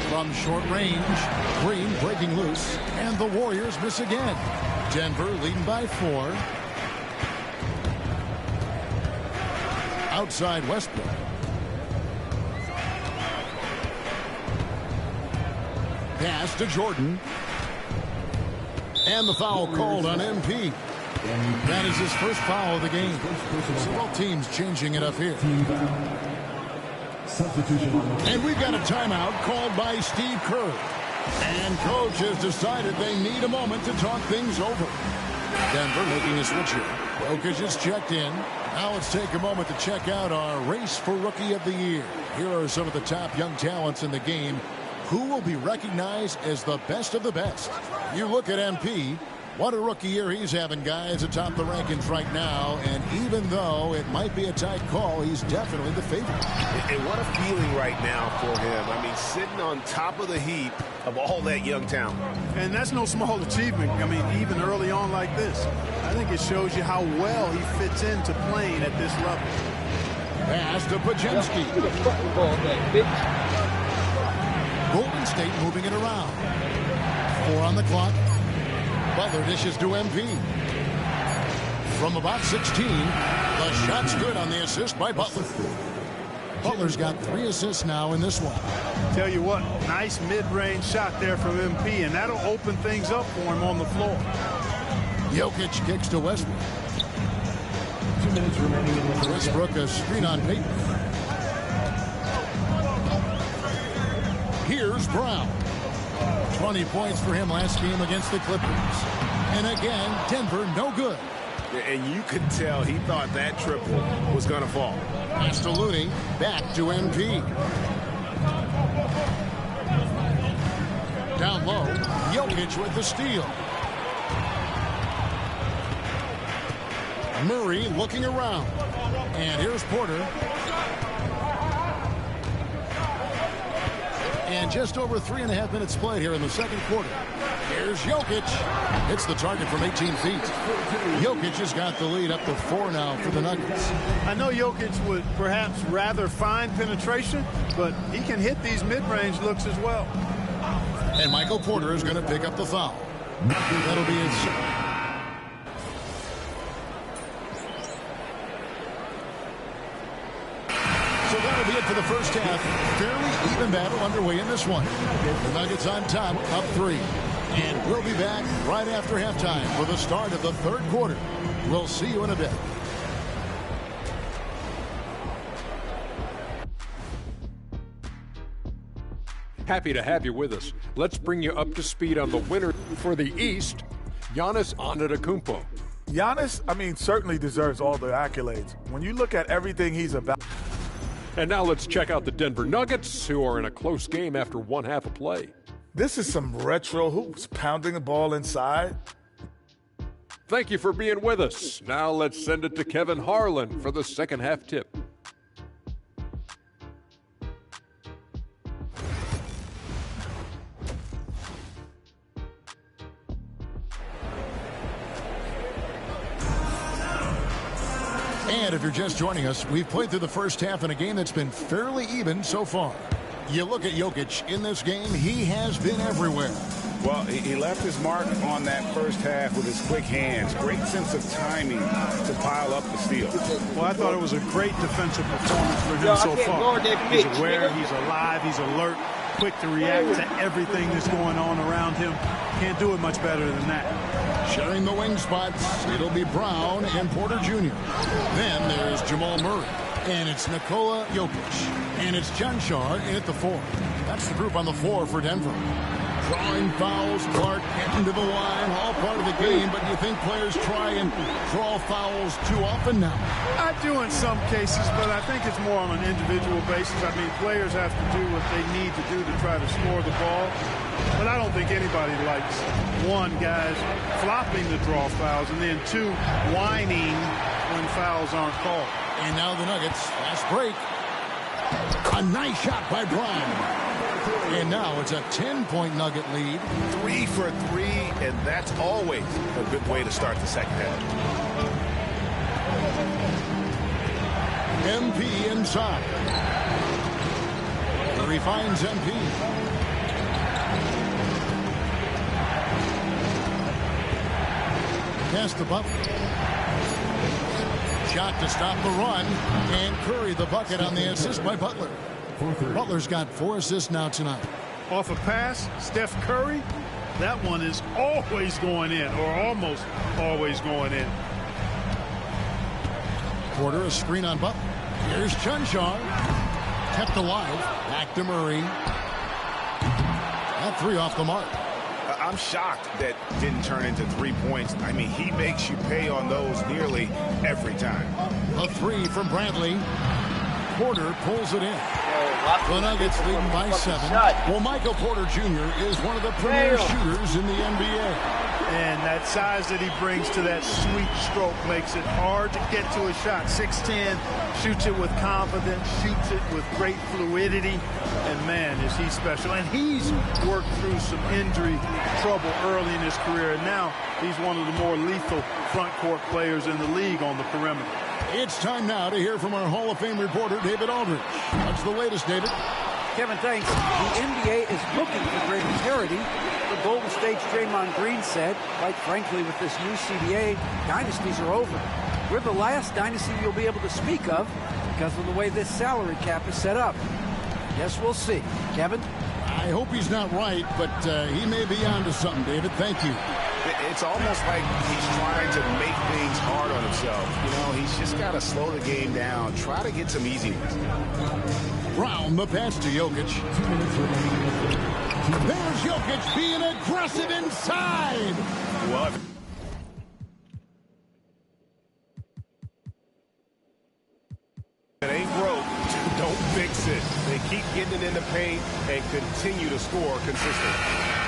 From short range, Green breaking loose, and the Warriors miss again. Denver leading by 4. Outside Westbrook. Pass to Jordan. And the foul called on MP. That is his first foul of the game. So both teams changing it up here. And we've got a timeout called by Steve Kerr. And coach has decided they need a moment to talk things over. Denver making a switch here. Jokic is checked in. Now let's take a moment to check out our race for Rookie of the Year. Here are some of the top young talents in the game who will be recognized as the best of the best. You look at MP. What a rookie year he's having, guys, atop the rankings right now. And even though it might be a tight call, he's definitely the favorite. And what a feeling right now for him. I mean, sitting on top of the heap of all that young talent. And that's no small achievement. I mean, even early on like this. I think it shows you how well he fits into playing at this level. Pass to Podziemski. Golden State moving it around. 4 on the clock. Butler dishes to MP. From about 16, the shot's good on the assist by Butler. Butler's got 3 assists now in this one. Tell you what, nice mid-range shot there from MP, and that'll open things up for him on the floor. Jokic kicks to Westbrook. 2 minutes remaining in the Westbrook a screen on paper. Here's Brown. 20 points for him last game against the Clippers. And again, Denver no good. And you could tell he thought that triple was going to fall. Pass to Looney. Back to MP. Down low. Jokic with the steal. Murray looking around. And here's Porter. And just over 3.5 minutes played here in the second quarter. Here's Jokic. Hits the target from 18 feet. Jokic has got the lead up to 4 now for the Nuggets. I know Jokic would perhaps rather find penetration, but he can hit these mid-range looks as well. And Michael Porter is going to pick up the foul. That'll be his. So that'll be it for the first half. Fairly even battle underway in this one. The Nuggets on top, up 3. And we'll be back right after halftime for the start of the third quarter. We'll see you in a bit. Happy to have you with us. Let's bring you up to speed on the winner for the East, Giannis Antetokounmpo. Giannis, certainly deserves all the accolades. When you look at everything he's about. And now let's check out the Denver Nuggets, who are in a close game after one half of play. This is some retro hoops, pounding the ball inside. Thank you for being with us. Now let's send it to Kevin Harlan for the second half tip. And if you're just joining us, we've played through the first half in a game that's been fairly even so far. You look at Jokic in this game, he has been everywhere. Well, he left his mark on that first half with his quick hands. Great sense of timing to pile up the steal. Well, I thought it was a great defensive performance for him so far. He's aware, he's alive, he's alert, quick to react to everything that's going on around him. Can't do it much better than that. Sharing the wing spots, it'll be Brown and Porter Jr. Then there's Jamal Murray. And it's Nikola Jokic. And it's John Shar in at the 4. That's the group on the floor for Denver. Drawing fouls, Clark getting to the line, all part of the game, but you think players try and draw fouls too often now? I do in some cases, but I think it's more on an individual basis. Players have to do what they need to do to try to score the ball. But I don't think anybody likes, 1, guys flopping the draw fouls, and then 2, whining when fouls aren't called. And now the Nuggets, fast break. A nice shot by Brown. And now it's a 10-point Nugget lead. 3 for 3, and that's always a good way to start the second half. MP inside. Curry finds MP. Pass the Butler. Shot to stop the run, and Curry the bucket on the assist by Butler. Butler's got 4 assists now tonight. Off a pass, Steph Curry, that one is always going in, or almost always going in. Porter, a screen on Butler. Here's Chunchar. Kept alive. Back to Murray. That 3 off the mark. I'm shocked that didn't turn into 3 points. He makes you pay on those nearly every time. A 3 from Bradley. Porter pulls it in. The Nuggets leading by 7. Well, Michael Porter Jr. is one of the premier shooters in the NBA. And that size that he brings to that sweet stroke makes it hard to get to a shot. 6'10", shoots it with confidence, shoots it with great fluidity, and man, is he special. And he's worked through some injury trouble early in his career, and now he's one of the more lethal front court players in the league on the perimeter. It's time now to hear from our Hall of Fame reporter, David Aldridge. What's the latest, David? Kevin, thanks. The NBA is looking for greater parity. The Golden State's Draymond Green said, quite frankly, with this new CBA, dynasties are over. We're the last dynasty you'll be able to speak of because of the way this salary cap is set up. Guess we'll see. Kevin? I hope he's not right, but he may be onto something, David. Thank you. It's almost like he's trying to make things hard on himself. He's just got to slow the game down, try to get some easiness. Brown, the pass to Jokic. 2 minutes remaining. There's Jokic being aggressive inside. Well, it ain't broke. Don't fix it. They keep getting it in the paint and continue to score consistently.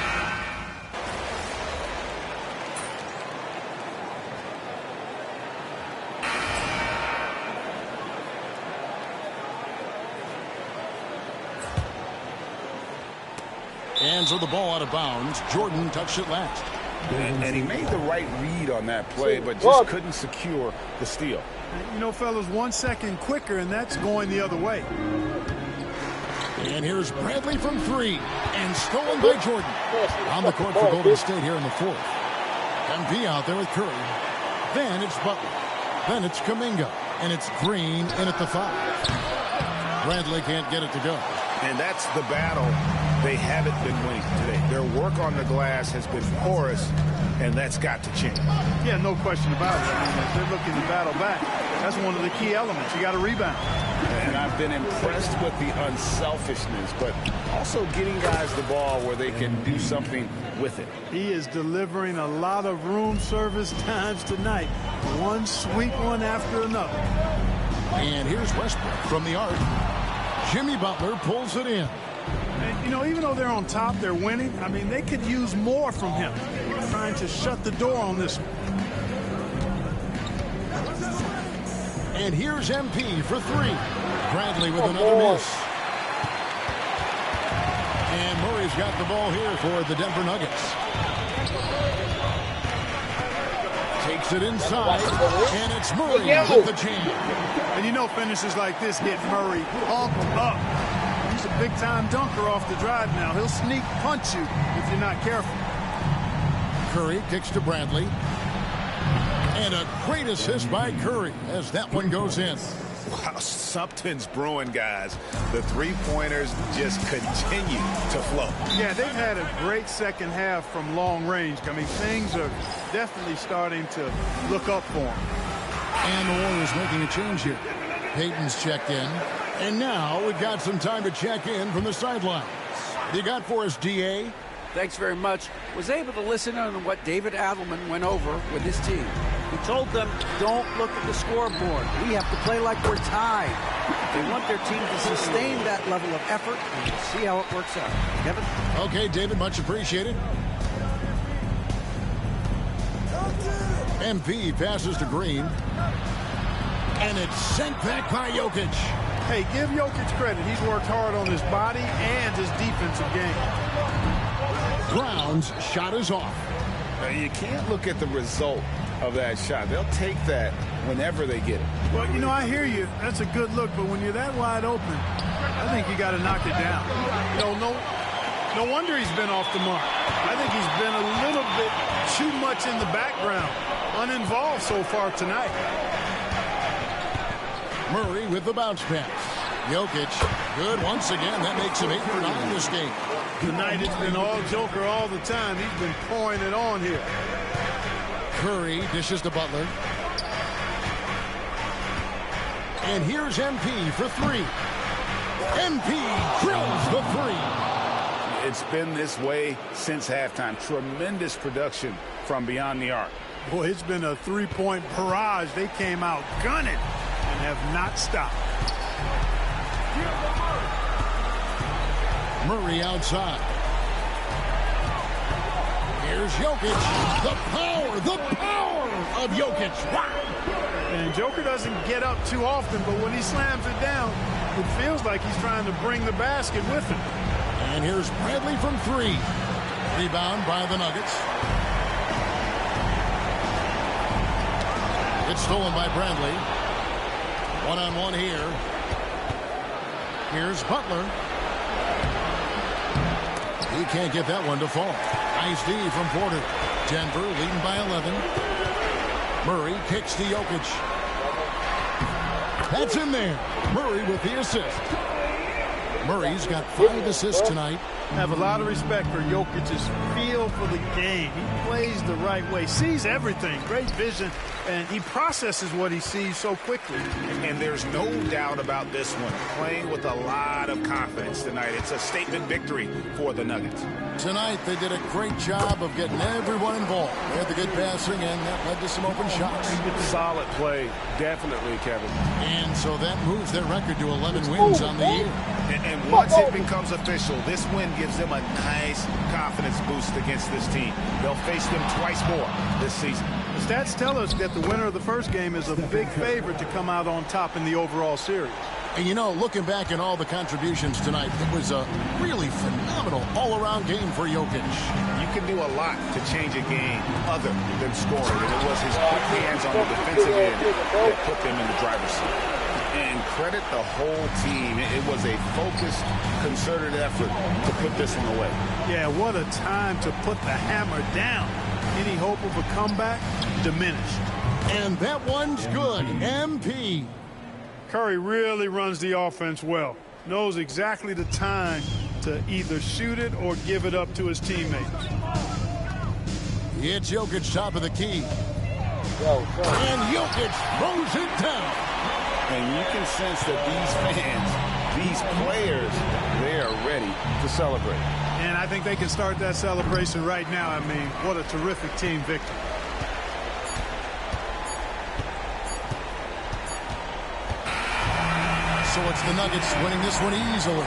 Hands of the ball out of bounds. Jordan touched it last. And he made the right read on that play, but just couldn't secure the steal. You know, fellas, 1 second quicker, and that's going the other way. And here's Bradley from 3, and stolen by Jordan. On the court for Golden State here in the 4th. MP out there with Curry. Then it's Butler. Then it's Kuminga. And it's Green in at the 5. Bradley can't get it to go. And that's the battle they haven't been winning today. Their work on the glass has been porous, and that's got to change. Yeah, no question about it. I mean, if they're looking to battle back, that's one of the key elements. You got to rebound. And I've been impressed with the unselfishness, but also getting guys the ball where they can do something with it. He is delivering a lot of room service times tonight. One sweet one after another. And here's Westbrook from the arc. Jimmy Butler pulls it in. And, you know, even though they're on top, they're winning. I mean, they could use more from him. Trying to shut the door on this one. And here's MP for 3. Bradley with another miss. And Murray's got the ball here for the Denver Nuggets. Takes it inside, and it's Murray with the jam. And you know finishes like this get Murray pumped up. He's a big-time dunker off the drive now. He'll sneak punch you if you're not careful. Curry kicks to Bradley. And a great assist by Curry as that one goes in. Wow, something's brewing, guys. The three-pointers just continue to flow. Yeah, they've had a great second half from long range. I mean, things are definitely starting to look up for them. And the Warriors making a change here. Payton's checked in. And now we've got some time to check in from the sidelines. You got for us, D.A.? Thanks very much. Was able to listen on what David Adelman went over with his team. He told them, don't look at the scoreboard. We have to play like we're tied. They want their team to sustain that level of effort, and we'll see how it works out. Kevin? Okay, David, much appreciated. MP passes to Green. And it's sent back by Jokic. Hey, give Jokic credit. He's worked hard on his body and his defensive game. Brown's shot is off. Now, you can't look at the result of that shot. They'll take that whenever they get it. Well, you know, I hear you. That's a good look, but when you're that wide open, I think you got to knock it down. You know, no wonder he's been off the mark. I think he's been a little bit too much in the background, uninvolved so far tonight. Murray with the bounce pass. Jokic, good once again. That makes him 8 for 9 this game. Tonight it's been all Joker all the time. He's been pouring it on here. Curry dishes to Butler. And here's MP for 3. MP drills the 3. It's been this way since halftime. Tremendous production from beyond the arc. Boy, it's been a three-point barrage. They came out gunning and have not stopped. Murray outside. Here's Jokic. The power of Jokic. Wow. And Joker doesn't get up too often, but when he slams it down, it feels like he's trying to bring the basket with him. And here's Bradley from 3. Rebound by the Nuggets. It's stolen by Bradley. One-on-one here. Here's Butler. He can't get that one to fall. Nice D from Porter. Denver leading by 11. Murray kicks to Jokic. That's in there. Murray with the assist. Murray's got 5 assists tonight. I have a lot of respect for Jokic's feel for the game. He plays the right way, sees everything, great vision, and he processes what he sees so quickly. And there's no doubt about this one. Playing with a lot of confidence tonight. It's a statement victory for the Nuggets. Tonight, they did a great job of getting everyone involved. They had the good passing, and that led to some open shots. Solid play, definitely, Kevin. And so that moves their record to 11 wins on the year. And once it becomes official, this win gives them a nice confidence boost against this team. They'll face them twice more this season. The stats tell us that the winner of the first game is a big favorite to come out on top in the overall series. And you know, looking back at all the contributions tonight, it was a really phenomenal all-around game for Jokic. You can do a lot to change a game other than scoring, and it was his quick hands on the defensive end that put them in the driver's seat. And credit the whole team. It was a focused, concerted effort to put this one away. Yeah, what a time to put the hammer down. Any hope of a comeback diminished. And that one's good. MP. Curry really runs the offense well. Knows exactly the time to either shoot it or give it up to his teammates. It's Jokic top of the key. And Jokic throws it down. And you can sense that these fans, these players, they are ready to celebrate. And I think they can start that celebration right now. I mean, what a terrific team victory. So it's the Nuggets winning this one easily.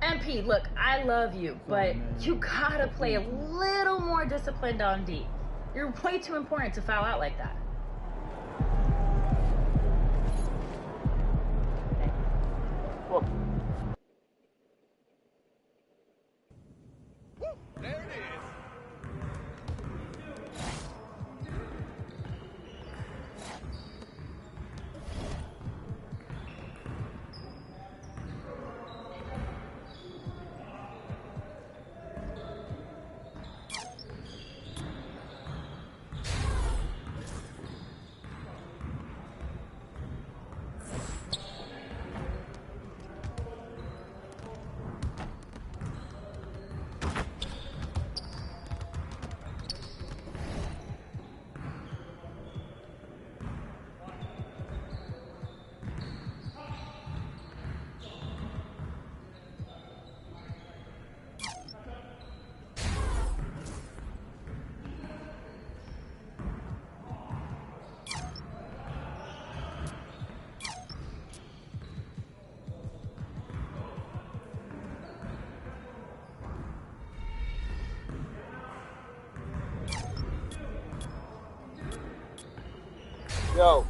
MP, look, I love you, but you gotta play a little more disciplined on D. You're way too important to foul out like that. Yo.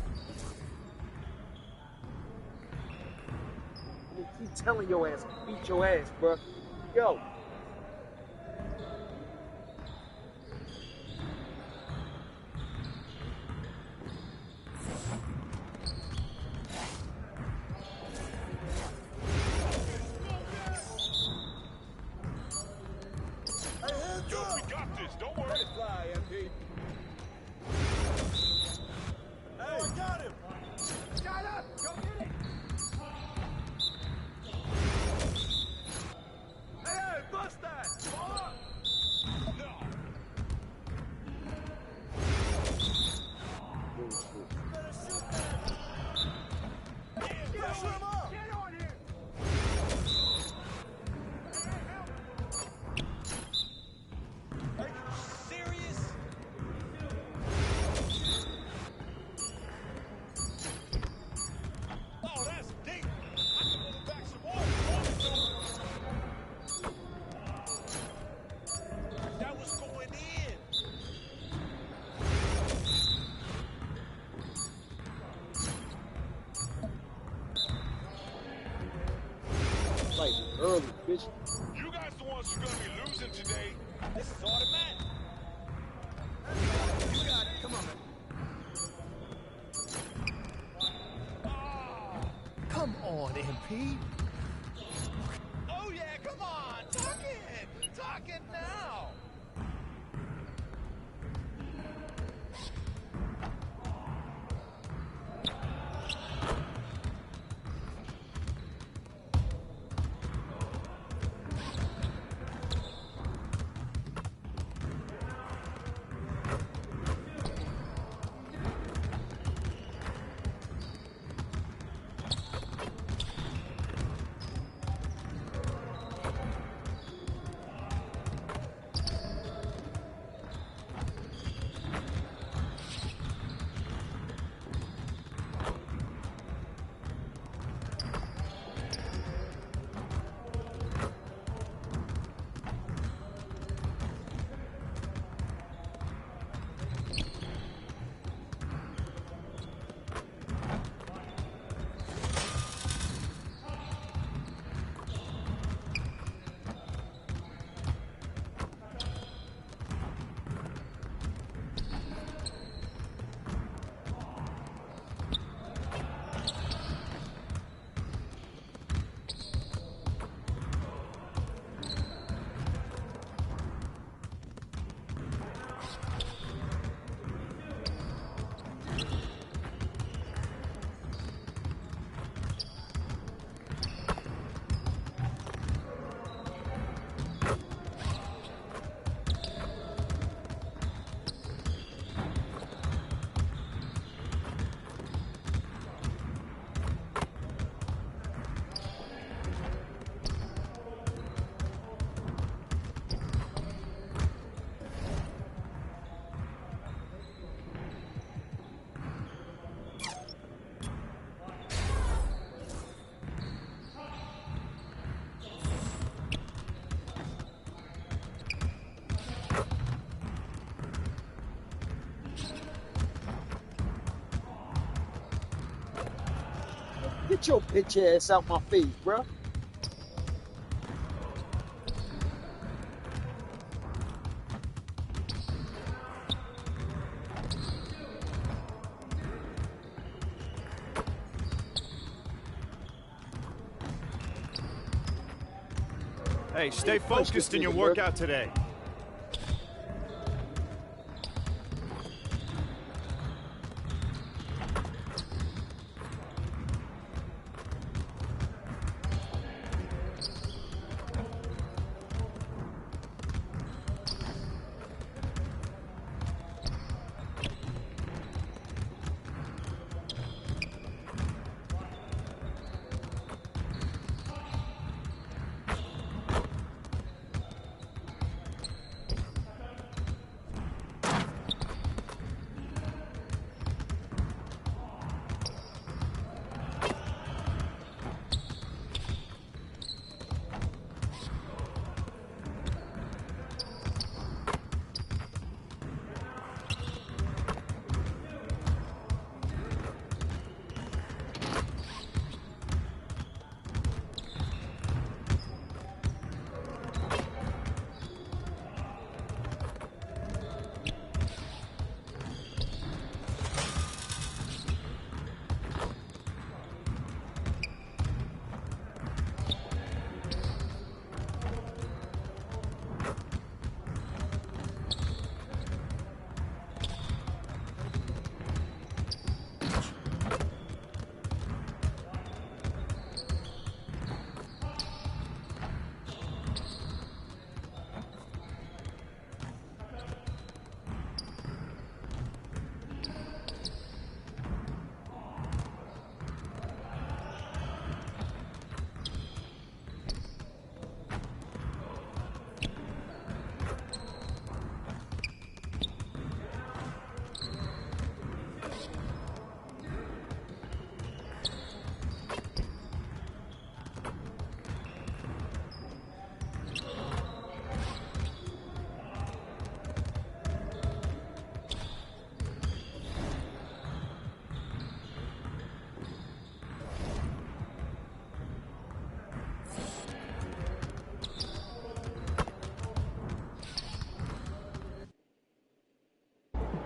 I keep telling your ass, beat your ass, bro. Yo. Early, bitch. You guys the ones who are going to be losing today. This is automatic. You got it. Come on, man. Come on, MP. Oh, yeah, come on. Talk it. Talk it now. Get your bitch ass out my face, bro. Hey, stay focused in your workout today.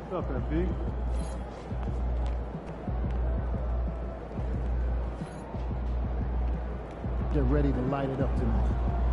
What's up, MP? Get ready to light it up tonight.